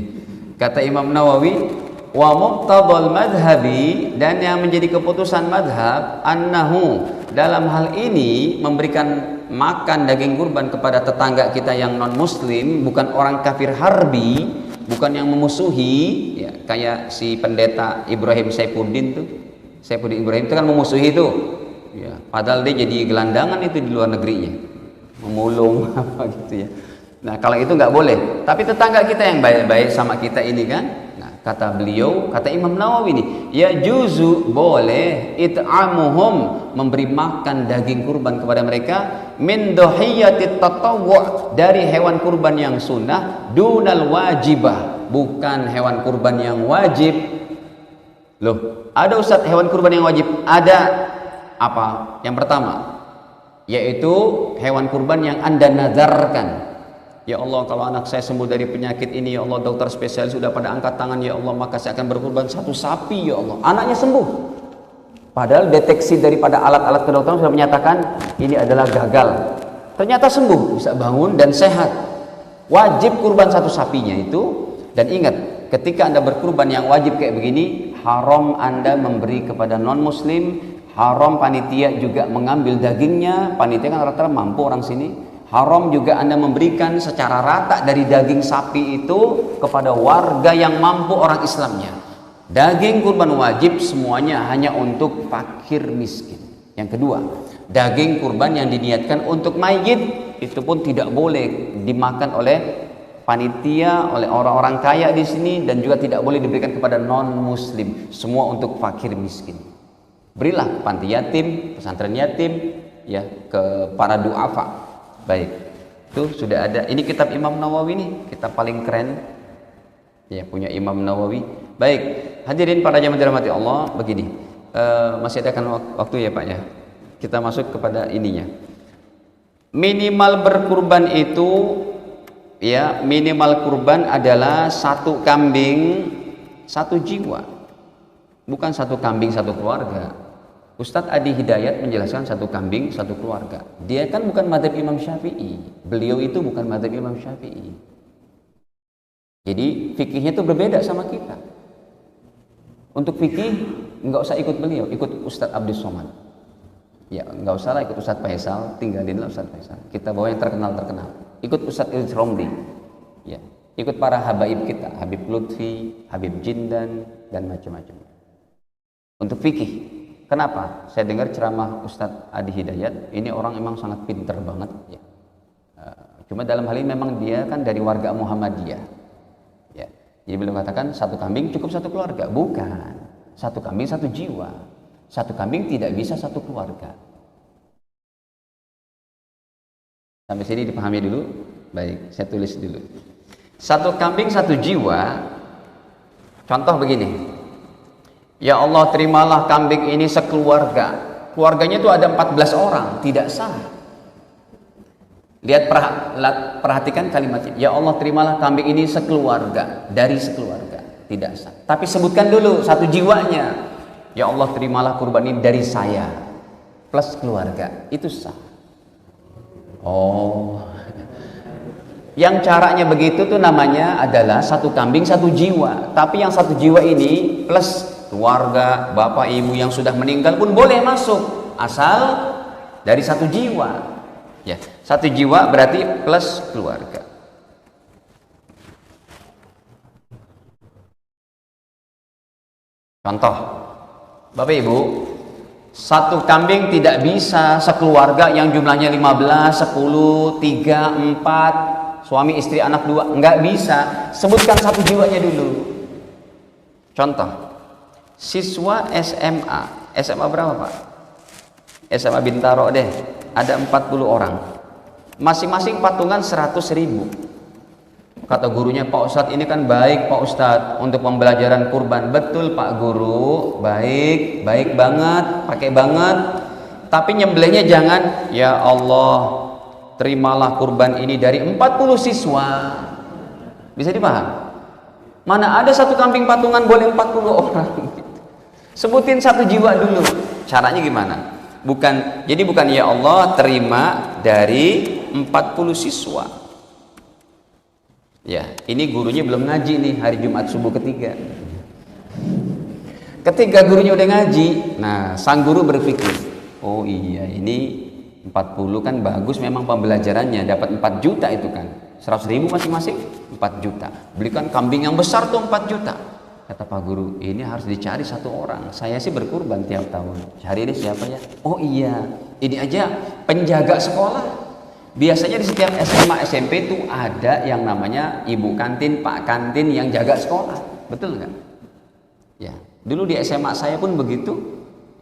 kata Imam Nawawi, wa muqtadal madhabi, dan yang menjadi keputusan madhab, annahu, dalam hal ini memberikan makan daging kurban kepada tetangga kita yang non muslim, bukan orang kafir harbi, bukan yang memusuhi ya, kayak si pendeta Ibrahim Saifuddin tuh. Saifuddin Ibrahim itu kan memusuhi itu ya, padahal dia jadi gelandangan itu di luar negerinya, memulung apa gitu ya. Nah kalau itu nggak boleh, tapi tetangga kita yang baik-baik sama kita ini kan, nah kata beliau, kata Imam Nawawi ini, ya juzu, boleh it'amuhum, memberi makan daging kurban kepada mereka, min dohiyatit tatawwu', dari hewan kurban yang sunnah, dunal wajibah, bukan hewan kurban yang wajib. Loh, ada Ustadz hewan kurban yang wajib? Ada. Apa? Yang pertama, yaitu hewan kurban yang Anda nazarkan. Ya Allah, kalau anak saya sembuh dari penyakit ini, ya Allah, dokter spesialis sudah pada angkat tangan, ya Allah, maka saya akan berkorban satu sapi, ya Allah. Anaknya sembuh. Padahal deteksi daripada alat-alat kedokteran sudah menyatakan ini adalah gagal. Ternyata sembuh, bisa bangun dan sehat. Wajib kurban satu sapinya itu. Dan ingat, ketika Anda berkurban yang wajib kayak begini, haram Anda memberi kepada non-muslim, haram panitia juga mengambil dagingnya. Panitia kan rata-rata mampu orang sini. Haram juga Anda memberikan secara rata dari daging sapi itu kepada warga yang mampu orang Islamnya. Daging kurban wajib semuanya hanya untuk fakir miskin. Yang kedua, daging kurban yang diniatkan untuk mayit itu pun tidak boleh dimakan oleh panitia, oleh orang-orang kaya di sini, dan juga tidak boleh diberikan kepada non-muslim. Semua untuk fakir miskin. Berilah ke panti yatim, pesantren yatim, ya, ke para duafa. Baik, itu sudah ada. Ini kitab Imam Nawawi nih, kitab paling keren, ya, punya Imam Nawawi. Baik, hadirin para jamaah dirahmati Allah, begini, masih ada kan waktu ya Pak ya. Kita masuk kepada ininya. Minimal berkurban itu, ya, minimal kurban adalah satu kambing satu jiwa, bukan satu kambing satu keluarga. Ustadz Adi Hidayat menjelaskan satu kambing satu keluarga. Dia kan bukan mazhab Imam Syafi'i. Beliau itu bukan mazhab Imam Syafi'i. Jadi fikihnya itu berbeda sama kita. Untuk fikih nggak usah ikut beliau, ikut Ustadz Abdus Somad. Ya nggak usah lah ikut Ustadz Faisal, tinggalin lah Ustadz Faisal. Kita bawa yang terkenal. Ikut Ustadz Idris Romli. Ya, ikut para habaib kita, Habib Lutfi, Habib Jindan, dan macam-macam. Untuk fikih. Kenapa? Saya dengar ceramah Ustadz Adi Hidayat, ini orang memang sangat pinter banget. Ya. Cuma dalam hal ini memang dia kan dari warga Muhammadiyah. Ya. Jadi beliau katakan satu kambing cukup satu keluarga. Bukan. Satu kambing satu jiwa. Satu kambing tidak bisa satu keluarga. Sampai sini dipahami dulu. Baik, saya tulis dulu. Satu kambing satu jiwa. Contoh begini. Ya Allah, terimalah kambing ini sekeluarga. Keluarganya itu ada 14 orang, tidak sah. Lihat, perhatikan kalimatnya. Ya Allah, terimalah kambing ini sekeluarga, dari sekeluarga, tidak sah. Tapi sebutkan dulu satu jiwanya. Ya Allah, terimalah kurban ini dari saya plus keluarga, itu sah. Oh, yang caranya begitu tuh namanya adalah satu kambing satu jiwa. Tapi yang satu jiwa ini plus keluarga, bapak ibu yang sudah meninggal pun boleh masuk, asal dari satu jiwa. Ya, satu jiwa berarti plus keluarga. Contoh, bapak ibu, satu kambing tidak bisa sekeluarga yang jumlahnya 15, 10, 3, 4, suami istri anak 2, enggak bisa. Sebutkan satu jiwanya dulu. Contoh, siswa SMA berapa Pak? SMA Bintaro deh, ada 40 orang, masing-masing patungan 100.000. Kata gurunya, Pak Ustadz ini kan baik Pak Ustadz untuk pembelajaran kurban. Betul Pak Guru, baik banget, pakai banget. Tapi nyembelihnya jangan, ya Allah, terimalah kurban ini dari 40 siswa. Bisa dipaham? Mana ada satu kambing patungan boleh 40 orang. Sebutin satu jiwa dulu. Caranya gimana? Jadi bukan ya Allah terima dari 40 siswa. Ya, ini gurunya belum ngaji nih hari Jumat subuh ketiga. Ketika gurunya udah ngaji, nah sang guru berpikir, oh iya ini 40 kan bagus memang pembelajarannya, dapat 4 juta itu kan. 100.000 masing-masing 4 juta. Belikan kambing yang besar tuh 4 juta. Kata Pak Guru, ini harus dicari satu orang. Saya sih berkurban tiap tahun. Cari ini siapa ya? Oh iya, ini aja penjaga sekolah. Biasanya di setiap SMA SMP itu ada yang namanya ibu kantin, pak kantin yang jaga sekolah. Betul nggak? Ya, dulu di SMA saya pun begitu.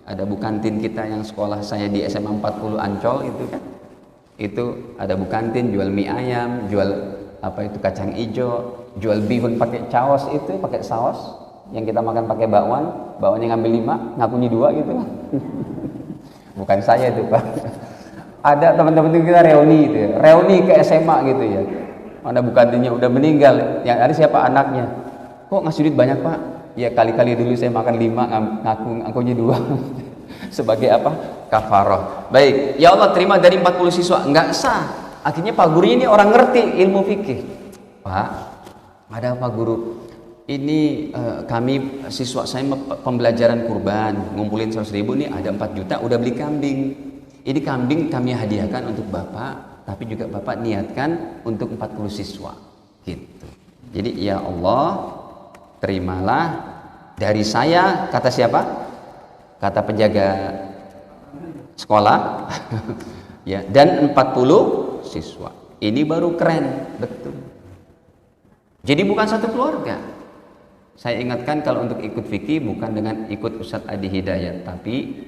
Ada bu kantin kita yang sekolah saya di SMA 40 Ancol itu kan. Itu ada bu kantin jual mie ayam, jual apa itu kacang hijau, jual bihun pakai caos itu, pakai saus yang kita makan pakai bakwan, bakwannya ngambil 5, ngakunya 2 gitu. Bukan saya itu Pak. Ada teman-teman kita reuni itu ya, reuni ke SMA gitu ya. Mana bukannya udah meninggal, yang ada siapa anaknya. Kok ngasih duit banyak pak? Ya kali-kali dulu saya makan 5, ngakunya 2. Sebagai apa? Kafarah. Baik, ya Allah terima dari 40 siswa. Enggak sah. Akhirnya Pak Guru ini orang ngerti ilmu fikih. Pak, ada Pak Guru, ini kami siswa saya pembelajaran kurban, ngumpulin 100.000 nih, ada 4 juta udah beli kambing. Ini kambing kami hadiahkan untuk Bapak, tapi juga Bapak niatkan untuk 40 siswa. Gitu. Jadi ya Allah, terimalah dari saya, kata siapa? Kata penjaga sekolah. Ya, dan 40 siswa. Ini baru keren, betul. Jadi bukan satu keluarga. Saya ingatkan kalau untuk ikut fikih bukan dengan ikut Ustadz Adi Hidayat, tapi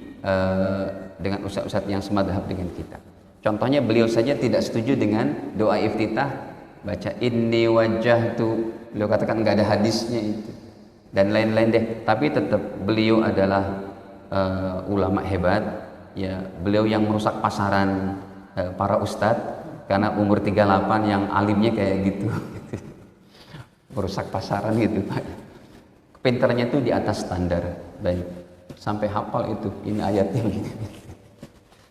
dengan ustadz-ustadz yang semadhab dengan kita. Contohnya beliau saja tidak setuju dengan doa iftitah, baca inni wajjahtu, beliau katakan nggak ada hadisnya itu, dan lain-lain deh. Tapi tetap beliau adalah ulama hebat, ya beliau yang merusak pasaran para ustadz, karena umur 38 yang alimnya kayak gitu. Merusak pasaran gitu Pak. Pinternya tuh di atas standar. Baik, sampai hafal itu ini ayatnya.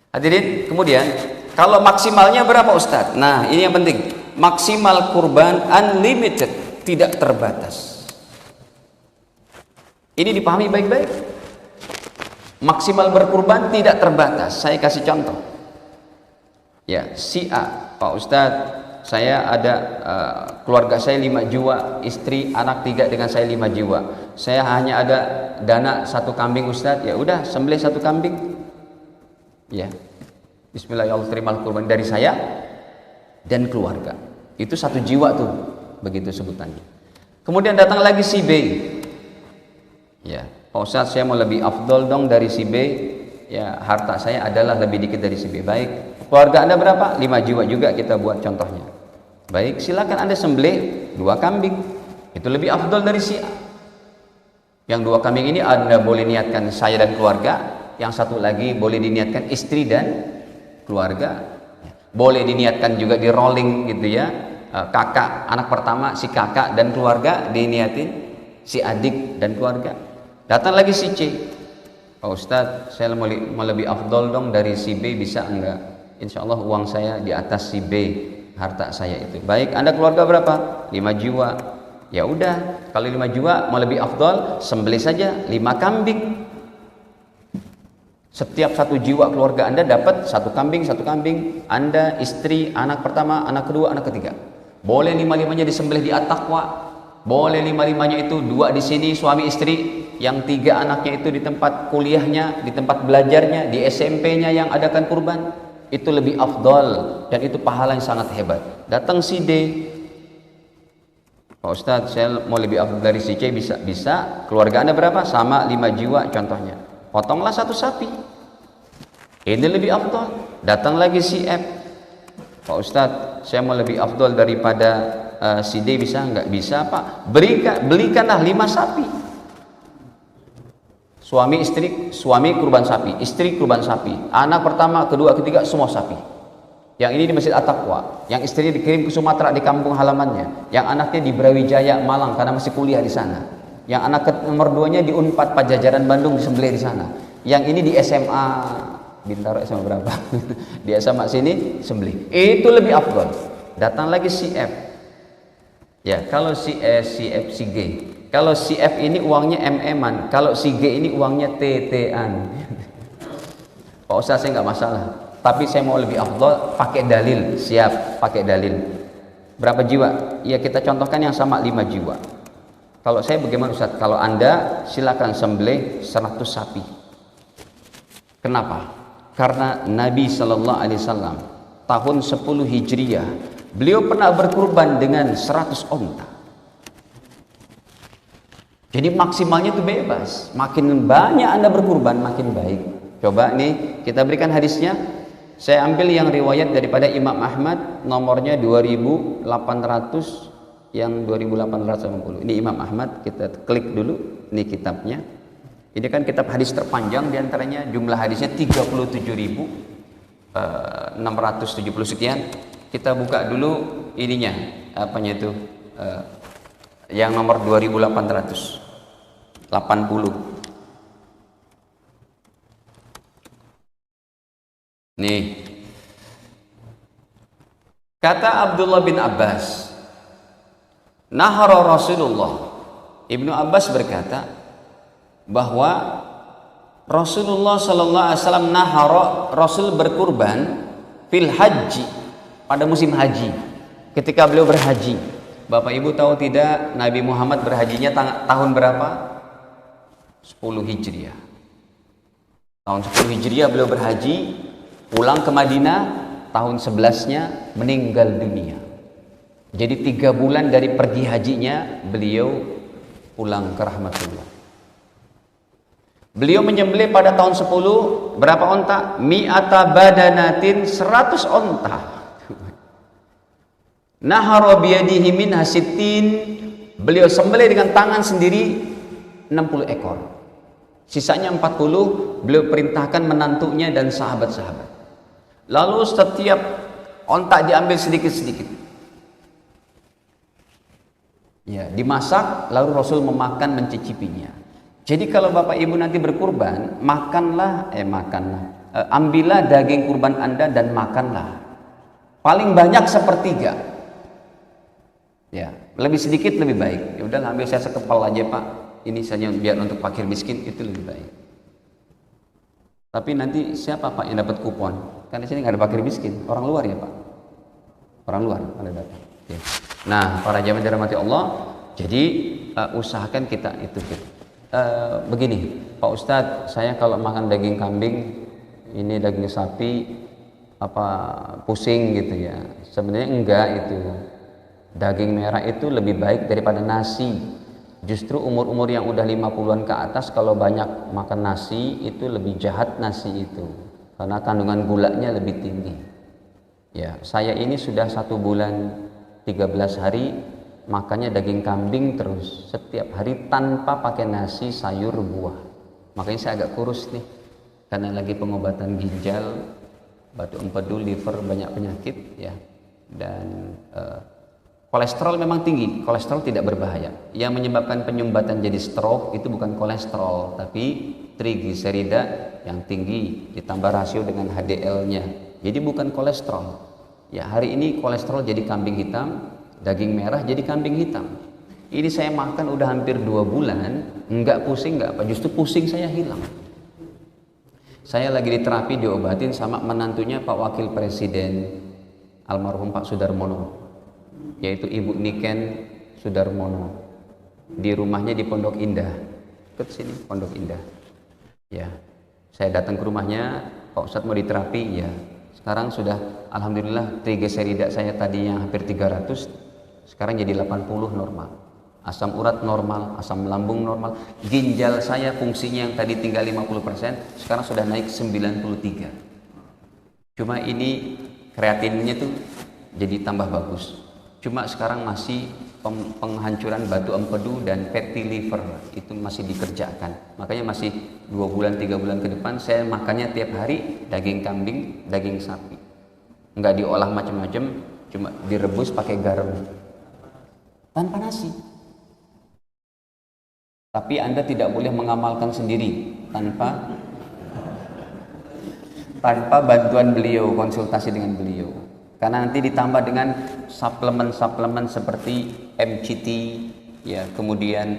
Hadirin, kemudian kalau maksimalnya berapa Ustadz? Nah ini yang penting, maksimal kurban unlimited, tidak terbatas. Ini dipahami baik-baik. Maksimal berkurban tidak terbatas. Saya kasih contoh. Ya, si A, Pak Ustadz, saya ada keluarga saya 5 jiwa, istri anak 3 dengan saya 5 jiwa. Saya hanya ada dana 1 kambing Ustadz, ya udah sembelih 1 kambing. Ya, Bismillahirrahmanirrahim, terimalah kurban dari saya dan keluarga. Itu 1 jiwa tuh, begitu sebutannya. Kemudian datang lagi si B. Ya, Pak Ustadz saya mau lebih afdol dong dari si B. Ya, harta saya adalah lebih dikit dari si B. Baik, keluarga Anda berapa? 5 jiwa juga kita buat contohnya. Baik, silakan Anda sembelih 2 kambing. Itu lebih afdol dari si A. Yang 2 kambing ini Anda boleh niatkan saya dan keluarga. Yang 1 lagi boleh diniatkan istri dan keluarga. Boleh diniatkan juga di rolling gitu ya. Kakak, anak pertama si kakak dan keluarga diniatin, si adik dan keluarga. Datang lagi si C. Pak Ustadz, saya mau lebih afdol dong dari si B, bisa enggak? Insya Allah uang saya di atas si B, harta saya itu. Baik, Anda keluarga berapa? 5 jiwa. Ya udah, kalau 5 jiwa mau lebih afdol, sembelih saja 5 kambing. Setiap 1 jiwa keluarga Anda dapat 1 kambing, 1 kambing. Anda, istri, anak pertama, anak kedua, anak ketiga. Boleh 5-5-nya disembelih di at-taqwa. Boleh 5-5-nya itu 2 di sini suami istri, yang 3 anaknya itu di tempat kuliahnya, di tempat belajarnya, di SMP-nya yang adakan kurban. Itu lebih afdol dan itu pahala yang sangat hebat. Datang si D. Pak Ustadz, saya mau lebih afdol dari si C, bisa? Bisa. Keluarga Anda berapa? Sama 5 jiwa contohnya. Potonglah 1 sapi. Ini lebih afdol. Datang lagi si F. Pak Ustadz, saya mau lebih afdol daripada si D, bisa? Enggak bisa Pak. Belikanlah 5 sapi. Suami istri, suami kurban sapi, istri kurban sapi, anak pertama, kedua, ketiga semua sapi. Yang ini di Masjid At-Taqwa, yang istrinya dikirim ke Sumatera di kampung halamannya, yang anaknya di Brawijaya Malang karena masih kuliah di sana, yang anak nomor 2-nya di Unpad Pajajaran Bandung disembelih di sana, yang ini di SMA Bintaro, SMA berapa? Di SMA sini sembelih. Itu lebih afdol. Datang lagi si F. Ya, kalau si F, si G. Kalau si F ini uangnya MM-an, kalau si G ini uangnya TT-an. Pak Ustadz, saya nggak masalah, tapi saya mau lebih afdol pakai dalil. Siap, pakai dalil. Berapa jiwa? Ya kita contohkan yang sama 5 jiwa. Kalau saya bagaimana Ustadz? Kalau Anda silakan sembelih 100 sapi. Kenapa? Karena Nabi Shallallahu Alaihi Wasallam tahun 10 Hijriah beliau pernah berkurban dengan 100 onta. Jadi maksimalnya itu bebas. Makin banyak Anda berkurban, makin baik. Coba nih, kita berikan hadisnya. Saya ambil yang riwayat daripada Imam Ahmad, nomornya 2800, yang 2880. Ini Imam Ahmad, kita klik dulu. Ini kitabnya. Ini kan kitab hadis terpanjang, diantaranya jumlah hadisnya 37.670 sekian. Kita buka dulu ininya, apanya itu, yang nomor 2880. Nih, kata Abdullah bin Abbas, nahara Rasulullah. Ibnu Abbas berkata bahwa Rasulullah sallallahu alaihi wasallam nahara, Rasul berkurban fil haji, pada musim haji, ketika beliau berhaji. Bapak Ibu tahu tidak, Nabi Muhammad berhajinya tahun berapa? 10 Hijriah. Tahun 10 Hijriah beliau berhaji, pulang ke Madinah, tahun 11-nya meninggal dunia. Jadi 3 bulan dari pergi hajinya beliau pulang ke rahmatullah. Beliau menyembelih pada tahun 10 berapa onta? Mi'ata badanatin, 100 onta. Nahara biyadihi min hasittin, beliau sembelih dengan tangan sendiri 60 ekor. Sisanya 40 beliau perintahkan menantunya dan sahabat-sahabat. Lalu setiap onta diambil sedikit-sedikit. Ya, dimasak lalu Rasul memakan, mencicipinya. Jadi kalau Bapak Ibu nanti berkurban, ambillah daging kurban Anda dan makanlah. Paling banyak sepertiga. Ya, lebih sedikit lebih baik. Ya udah, ambil saya sekepal aja Pak. Ini saja biar untuk fakir miskin, itu lebih baik. Tapi nanti siapa Pak yang dapat kupon? Kan di sini nggak ada fakir miskin, orang luar ya Pak. Orang luar ada dapat. Ya. Nah, para jamaah dirahmati Allah, jadi usahakan kita itu. Begini, Pak Ustadz, saya kalau makan daging kambing, ini daging sapi, pusing gitu ya. Sebenarnya enggak itu. Daging merah itu lebih baik daripada nasi. Justru umur-umur yang udah 50-an ke atas kalau banyak makan nasi itu lebih jahat nasi itu. Karena kandungan gulanya lebih tinggi. Ya, saya ini sudah 1 bulan 13 hari makannya daging kambing terus setiap hari tanpa pakai nasi, sayur, buah. Makanya saya agak kurus nih. Karena lagi pengobatan ginjal, batu empedu, liver, banyak penyakit ya. Dan kolesterol memang tinggi. Kolesterol tidak berbahaya. Yang menyebabkan penyumbatan jadi stroke itu bukan kolesterol, tapi trigliserida yang tinggi ditambah rasio dengan HDL-nya. Jadi bukan kolesterol. Ya, hari ini kolesterol jadi kambing hitam, daging merah jadi kambing hitam. Ini saya makan udah hampir 2 bulan, enggak pusing, enggak apa, justru pusing saya hilang. Saya lagi diterapi, diobatin sama menantunya Pak Wakil Presiden almarhum Pak Sudarmono, yaitu Ibu Niken Sudarmono, di rumahnya di Pondok Indah, ke sini Pondok Indah. Ya, saya datang ke rumahnya, Pak Ustadz mau diterapi, ya. Sekarang sudah alhamdulillah trigliserida saya tadi yang hampir 300, sekarang jadi 80 normal. Asam urat normal, asam lambung normal. Ginjal saya fungsinya yang tadi tinggal 50%, sekarang sudah naik 93. Cuma ini kreatinnya tuh jadi tambah bagus. Cuma sekarang masih penghancuran batu empedu dan fatty liver itu masih dikerjakan. Makanya masih 2 bulan 3 bulan ke depan saya makannya tiap hari daging kambing, daging sapi. Enggak diolah macam-macam, cuma direbus pakai garam tanpa nasi. Tapi Anda tidak boleh mengamalkan sendiri tanpa bantuan beliau, konsultasi dengan beliau. Karena nanti ditambah dengan suplemen-suplemen seperti MCT, ya, kemudian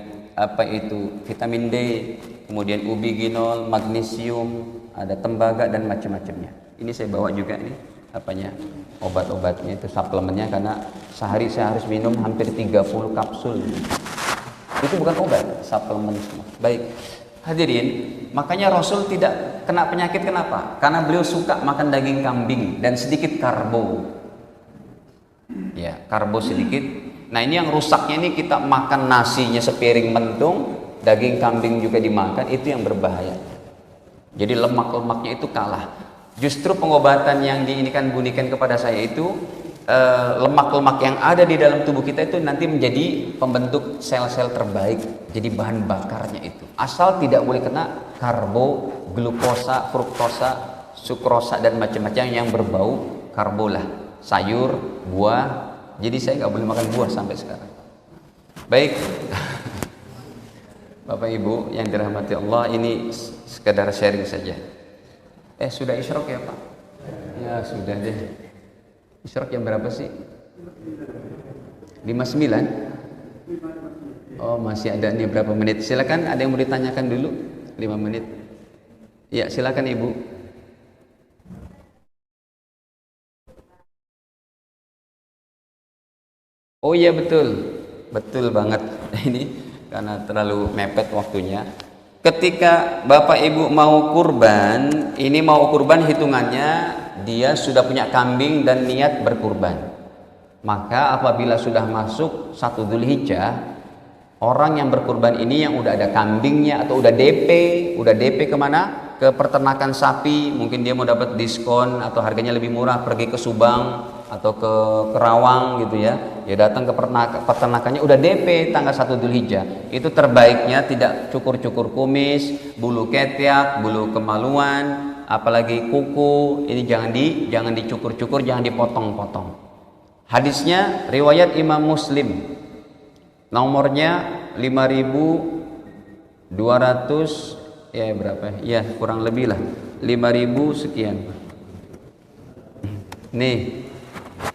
vitamin D, kemudian ubiginol, magnesium, ada tembaga dan macam-macamnya. Ini saya bawa juga nih obat-obatnya itu suplemennya, karena sehari saya harus minum hampir 30 kapsul. Itu bukan obat, suplemen semua. Baik. Hadirin, makanya Rasul tidak kena penyakit, kenapa? Karena beliau suka makan daging kambing dan sedikit karbo. Ya, karbo sedikit. Nah, ini yang rusaknya ini kita makan nasinya sepiring mentung, daging kambing juga dimakan, itu yang berbahaya. Jadi lemak-lemaknya itu kalah. Justru pengobatan yang diinikan bunikan kepada saya itu lemak-lemak yang ada di dalam tubuh kita itu nanti menjadi pembentuk sel-sel terbaik, jadi bahan bakarnya itu. Asal tidak boleh kena karbo, glukosa, fruktosa, sukrosa dan macam-macam yang berbau karbo lah. Sayur, buah, Jadi saya nggak boleh makan buah sampai sekarang. Baik, Bapak Ibu yang dirahmati Allah, ini sekedar sharing saja. Sudah isyraq ya Pak? Ya sudah deh. Isyraq yang berapa sih? 59? Oh masih ada nih berapa menit. Silakan, ada yang mau ditanyakan dulu? 5 menit. Ya silakan Ibu. Oh iya betul, betul banget. Ini karena terlalu mepet waktunya. Ketika Bapak Ibu mau kurban, ini mau kurban hitungannya dia sudah punya kambing dan niat berkurban. Maka apabila sudah masuk 1 Dzulhijjah, orang yang berkurban ini yang udah ada kambingnya atau udah DP kemana? Ke peternakan sapi, mungkin dia mau dapat diskon atau harganya lebih murah, pergi ke Subang atau ke Kerawang gitu ya. Ya datang ke peternakannya udah DP tanggal 1 Dzulhijjah. Itu terbaiknya tidak cukur-cukur kumis, bulu ketiak, bulu kemaluan, apalagi kuku. Ini jangan dicukur-cukur, jangan dipotong-potong. Hadisnya riwayat Imam Muslim. Nomornya 5200 ya berapa? Ya kurang lebih lah 5000 sekian. Nih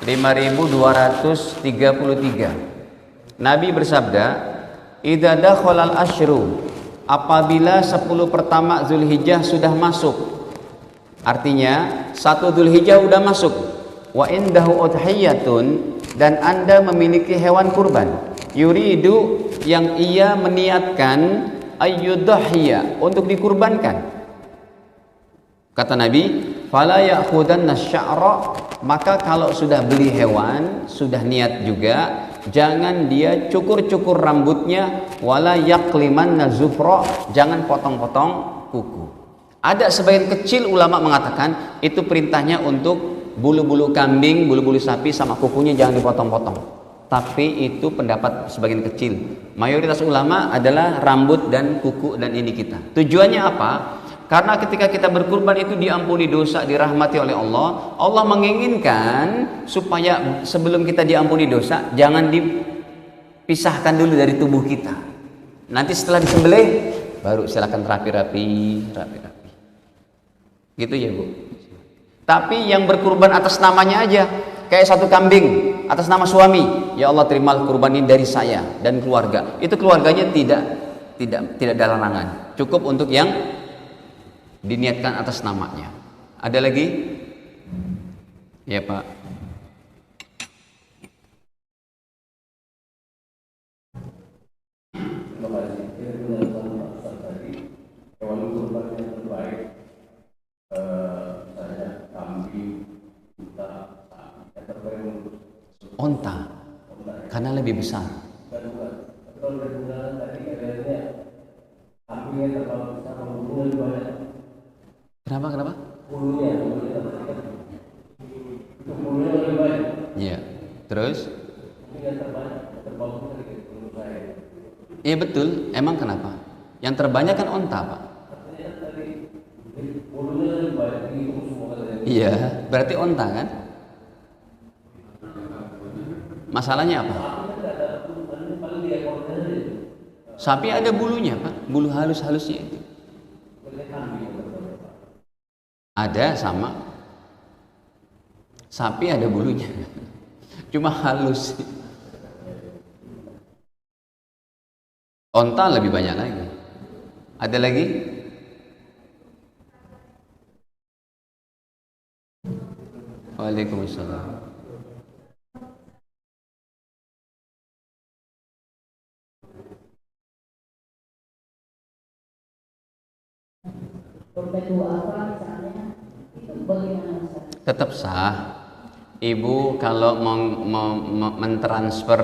5233. Nabi bersabda, "Idza dakhalal asyru", apabila 10 pertama Zulhijjah sudah masuk. Artinya 1 Dzulhijjah udah masuk. Wa indahu udhiyatun, dan Anda memiliki hewan kurban. Yuridu, yang ia meniatkan, ayyudhhiya, untuk dikurbankan. Kata Nabi, fala ya'khudanna sya'ra, maka kalau sudah beli hewan, sudah niat juga, jangan dia cukur-cukur rambutnya, wala yaqlimanna zufra, jangan potong-potong kuku. Ada sebagian kecil ulama mengatakan itu perintahnya untuk bulu-bulu kambing, bulu-bulu sapi sama kukunya jangan dipotong-potong. Tapi itu pendapat sebagian kecil. Mayoritas ulama adalah rambut dan kuku dan ini kita. Tujuannya apa? Karena ketika kita berkurban itu diampuni dosa, dirahmati oleh Allah. Allah menginginkan supaya sebelum kita diampuni dosa, jangan dipisahkan dulu dari tubuh kita. Nanti setelah disembelih, baru silakan rapi-rapi. Gitu ya Bu. Tapi yang berkurban atas namanya aja, kayak 1 kambing atas nama suami, ya Allah terimalah kurban ini dari saya dan keluarga. Itu keluarganya tidak ada larangan. Cukup untuk yang diniatkan atas namanya. Ada lagi? Ya Pak. Terima kasih. Hewan kurban yang terbaik, misalnya kambing, unta, yang terbaik untuk Onta, karena lebih besar. Kalau berguna tadi katanya kambingnya terlalu besar, bulunya lebih banyak. Kenapa? Bulunya lebih banyak. Iya. Terus? Yang terbanyak, terbagus menurut saya. Iya betul. Emang kenapa? Yang terbanyak kan onta Pak. Katanya tadi bulunya lebih banyak, itu semua katanya. Iya, berarti onta kan? Masalahnya apa? Sapi ada bulunya Pak, bulu halus-halusnya itu. Ada sama. Sapi ada bulunya, cuma halus. Onta lebih banyak lagi. Ada lagi? Waalaikumsalam. Kurban duafa misalnya, itu bagaimana Ustaz? Tetap sah. Ibu kalau mentransfer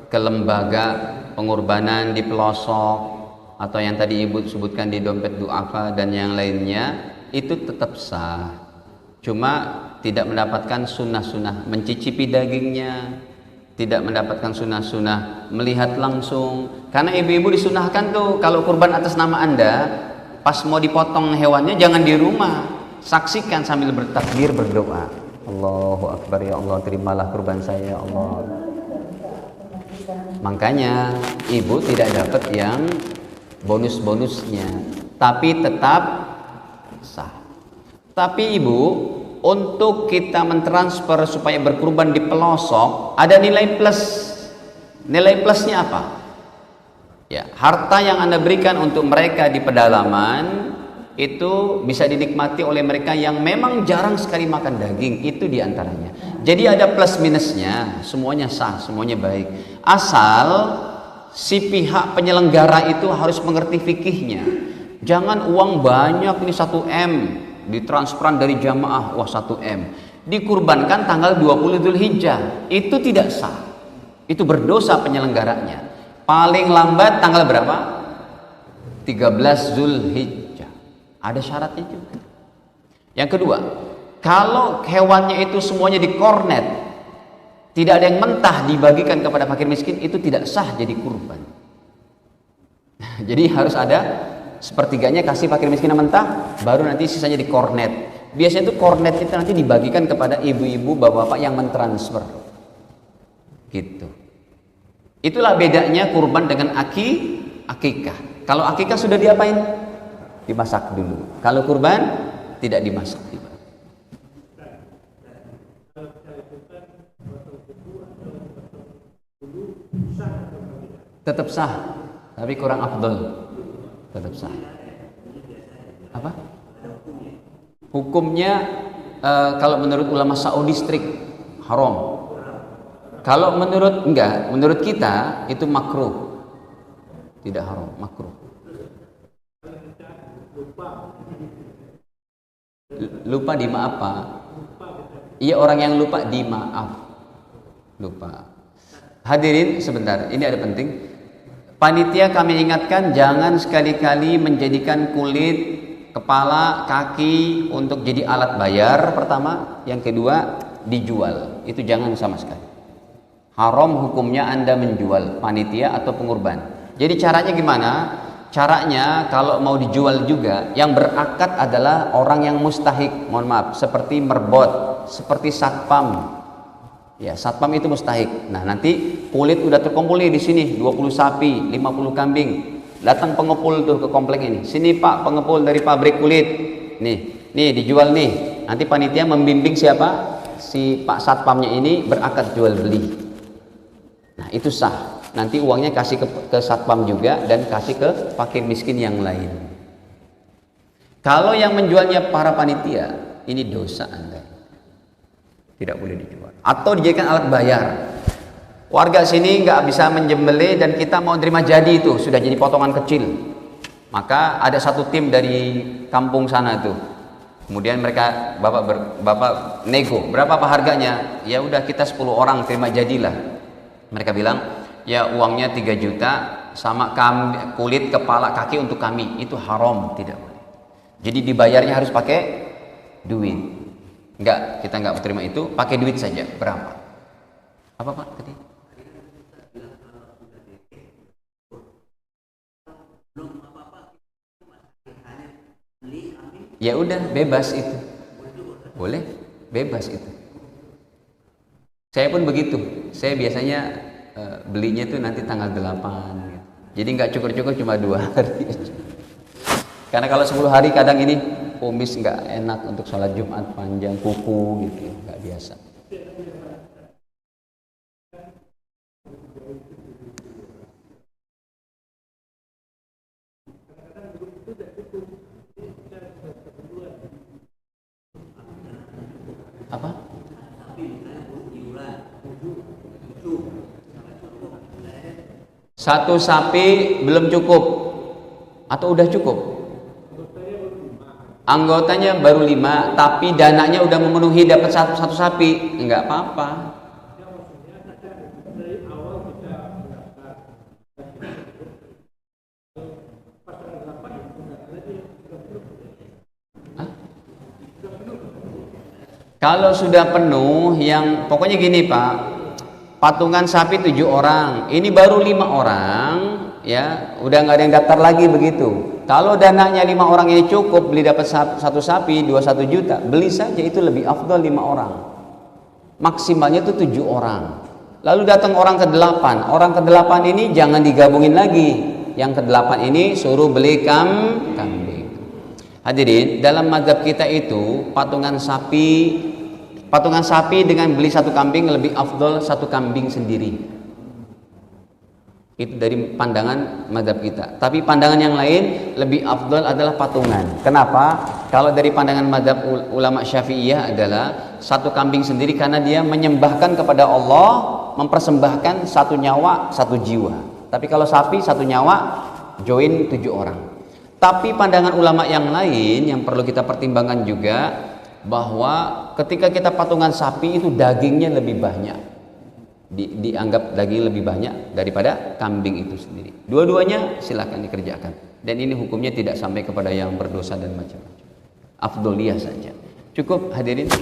ke lembaga pengorbanan di pelosok atau yang tadi Ibu sebutkan di dompet duafa dan yang lainnya, itu tetap sah. Cuma tidak mendapatkan sunnah-sunnah mencicipi dagingnya, tidak mendapatkan sunnah-sunnah melihat langsung. Karena ibu-ibu disunahkan tuh kalau kurban atas nama Anda, pas mau dipotong hewannya jangan di rumah, saksikan sambil bertakbir berdoa. Allahu Akbar, ya Allah, terimalah kurban saya, ya Allah. Makanya ibu tidak dapat yang bonus-bonusnya, tapi tetap sah. Tapi ibu, untuk kita mentransfer supaya berkurban di pelosok, ada nilai plus. Nilai plusnya apa? Ya, harta yang Anda berikan untuk mereka di pedalaman itu bisa dinikmati oleh mereka yang memang jarang sekali makan daging, itu diantaranya. Jadi ada plus minusnya, semuanya sah, semuanya baik. Asal si pihak penyelenggara itu harus mengerti fikihnya. Jangan uang banyak ini 1 M ditransferan dari jamaah, wah 1 M dikurbankan tanggal 20 Dzulhijjah, itu tidak sah. Itu berdosa penyelenggaranya. Paling lambat tanggal berapa? 13 Dzulhijjah. Ada syaratnya juga. Yang kedua, kalau hewannya itu semuanya dikornet, tidak ada yang mentah dibagikan kepada fakir miskin, itu tidak sah jadi kurban. Jadi harus ada sepertiganya kasih fakir miskin yang mentah, baru nanti sisanya dikornet. Biasanya itu kornet itu nanti dibagikan kepada ibu-ibu, bapak-bapak yang mentransfer. Gitu. Itulah bedanya kurban dengan akikah. Kalau akikah sudah diapain? Dimasak dulu. Kalau kurban tidak dimasak. Tetap sah, tapi kurang afdol. Tetap sah. Apa? Hukumnya kalau menurut ulama Saudi strict haram. Kalau menurut kita itu makruh. Tidak haram, makruh. Lupa di maaf Pak. Iya, orang yang lupa di maaf. Lupa. Hadirin sebentar, ini ada penting. Panitia kami ingatkan jangan sekali-kali menjadikan kulit, kepala, kaki untuk jadi alat bayar pertama. Yang kedua, dijual. Itu jangan sama sekali. Haram hukumnya Anda menjual panitia atau pengurban. Jadi caranya gimana? Caranya kalau mau dijual juga, yang berakad adalah orang yang mustahik, mohon maaf, seperti merbot, seperti satpam. Ya, satpam itu mustahik. Nah, nanti kulit udah terkumpul nih di sini, 20 sapi, 50 kambing. Datang pengepul tuh ke komplek ini. Sini Pak, pengepul dari pabrik kulit. Nih dijual nih. Nanti panitia membimbing siapa? Si Pak satpamnya ini berakad jual beli. Nah, itu sah. Nanti uangnya kasih ke satpam juga dan kasih ke fakir miskin yang lain. Kalau yang menjualnya para panitia, ini dosa Anda. Tidak boleh dijual. Atau dijadikan alat bayar. Warga sini nggak bisa menjembelih dan kita mau terima jadi itu, sudah jadi potongan kecil. Maka ada satu tim dari kampung sana tuh. Kemudian mereka bapak nego, berapa Pak harganya? Ya udah kita 10 orang terima jadilah. Mereka bilang, ya uangnya 3 juta sama kulit, kepala, kaki untuk kami. Itu haram, tidak boleh. Jadi dibayarnya harus pakai duit. Enggak, kita enggak terima itu, pakai duit saja. Berapa? Apa Pak tadi? Ya udah, bebas itu. Boleh, bebas itu. Saya pun begitu. Saya biasanya belinya itu nanti tanggal 8 gitu. Jadi nggak cukur-cukur cuma 2 hari. Karena kalau 10 hari kadang ini kumis nggak enak untuk sholat Jumat panjang, kuku gitu, nggak biasa. Apa? Satu sapi belum cukup atau udah cukup? Anggotanya baru 5, tapi dananya udah memenuhi dapat satu sapi, enggak apa-apa. Kalau sudah penuh, yang pokoknya gini Pak, patungan sapi 7 orang, ini baru 5 orang, ya udah nggak ada yang daftar lagi begitu. Kalau dananya 5 orang ini cukup, beli dapat satu sapi 21 juta, beli saja, itu lebih afdal 5 orang. maksimalnya itu 7 orang. Lalu datang orang ke-8. Orang ke-8 ini jangan digabungin lagi. Yang ke-8 ini suruh beli kambing. Hadirin, dalam mazhab kita itu patungan sapi dengan beli satu kambing lebih afdol satu kambing sendiri. Itu dari pandangan mazhab kita. Tapi pandangan yang lain lebih afdol adalah patungan. Kenapa? Kalau dari pandangan mazhab ulama Syafi'iyah adalah satu kambing sendiri karena dia menyembahkan kepada Allah, mempersembahkan satu nyawa, satu jiwa. Tapi kalau sapi satu nyawa join 7 orang. Tapi pandangan ulama yang lain yang perlu kita pertimbangkan juga bahwa ketika kita patungan sapi itu dagingnya lebih banyak. Dianggap daging lebih banyak daripada kambing itu sendiri. Dua-duanya silakan dikerjakan. Dan ini hukumnya tidak sampai kepada yang berdosa dan macam-macam. Afdoliyah saja. Cukup hadirin.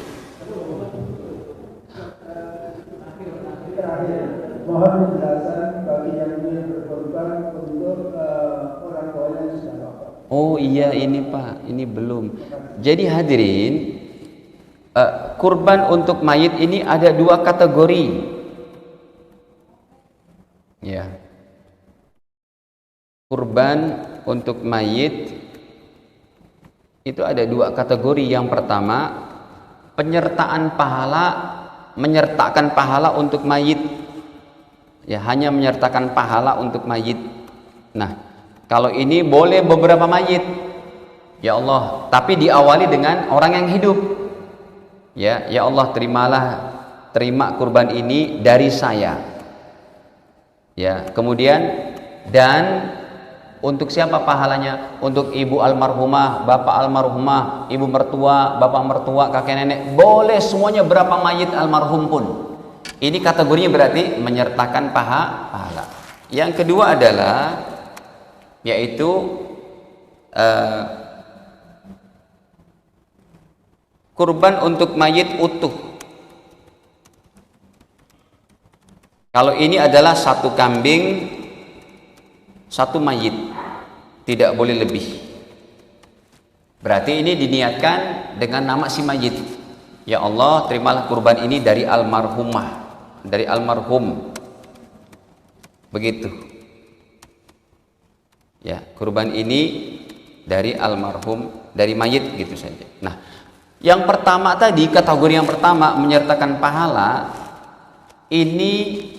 Mohon penjelasan bagi yang ingin berkorban untuk orang tua yang sudah wafat. Oh iya ini Pak, ini belum. Jadi hadirin, kurban untuk mayit ini ada 2 kategori. Ya. Kurban untuk mayit itu ada 2 kategori. Yang pertama, menyertakan pahala untuk mayit. Ya, hanya menyertakan pahala untuk mayit. Nah, kalau ini boleh beberapa mayit. Ya Allah, tapi diawali dengan orang yang hidup. Ya Allah, terima kurban ini dari saya. Ya, kemudian dan untuk siapa pahalanya? Untuk ibu almarhumah, bapak almarhumah, ibu mertua, bapak mertua, kakek nenek, boleh semuanya berapa mayit almarhum pun. Ini kategorinya berarti menyertakan pahala. Yang kedua adalah yaitu kurban untuk mayit utuh. Kalau ini adalah satu kambing, satu mayit, tidak boleh lebih. Berarti ini diniatkan dengan nama si mayit. Ya Allah, terimalah kurban ini dari almarhumah, dari almarhum. Begitu. Ya, kurban ini dari almarhum, dari mayit gitu saja. Nah, yang pertama tadi, kategori yang pertama menyertakan pahala, ini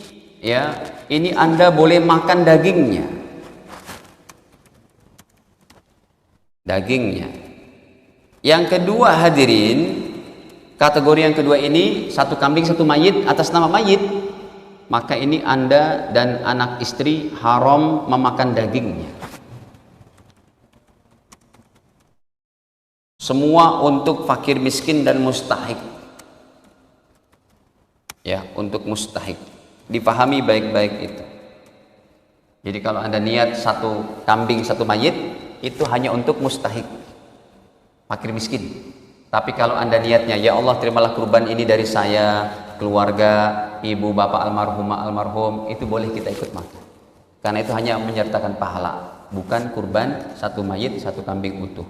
Anda boleh makan dagingnya. Yang kedua hadirin, kategori yang kedua ini satu kambing satu mayit atas nama mayit, maka ini Anda dan anak istri haram memakan dagingnya. Semua untuk fakir miskin dan mustahik. Ya, untuk mustahik. Dipahami baik-baik itu. Jadi kalau Anda niat satu kambing satu mayit, itu hanya untuk mustahik, fakir miskin. Tapi kalau Anda niatnya, ya Allah terimalah kurban ini dari saya, keluarga, ibu, bapak almarhumah, almarhum, itu boleh kita ikut makan. Karena itu hanya menyertakan pahala, bukan kurban satu mayit satu kambing utuh.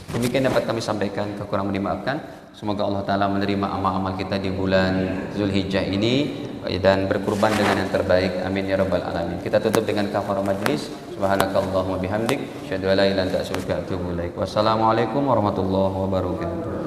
Demikian dapat kami sampaikan, kekurangan dimaafkan. Semoga Allah Ta'ala menerima amal-amal kita di bulan Zulhijjah ini dan berkurban dengan yang terbaik. Amin ya rabbal alamin. Kita tutup dengan kafarah majlis. Subhanakallahumma bihamdik, asyhadu an la ilaha illa anta astaghfiruka wa atubu ilaik. Wassalamualaikum warahmatullahi wabarakatuh.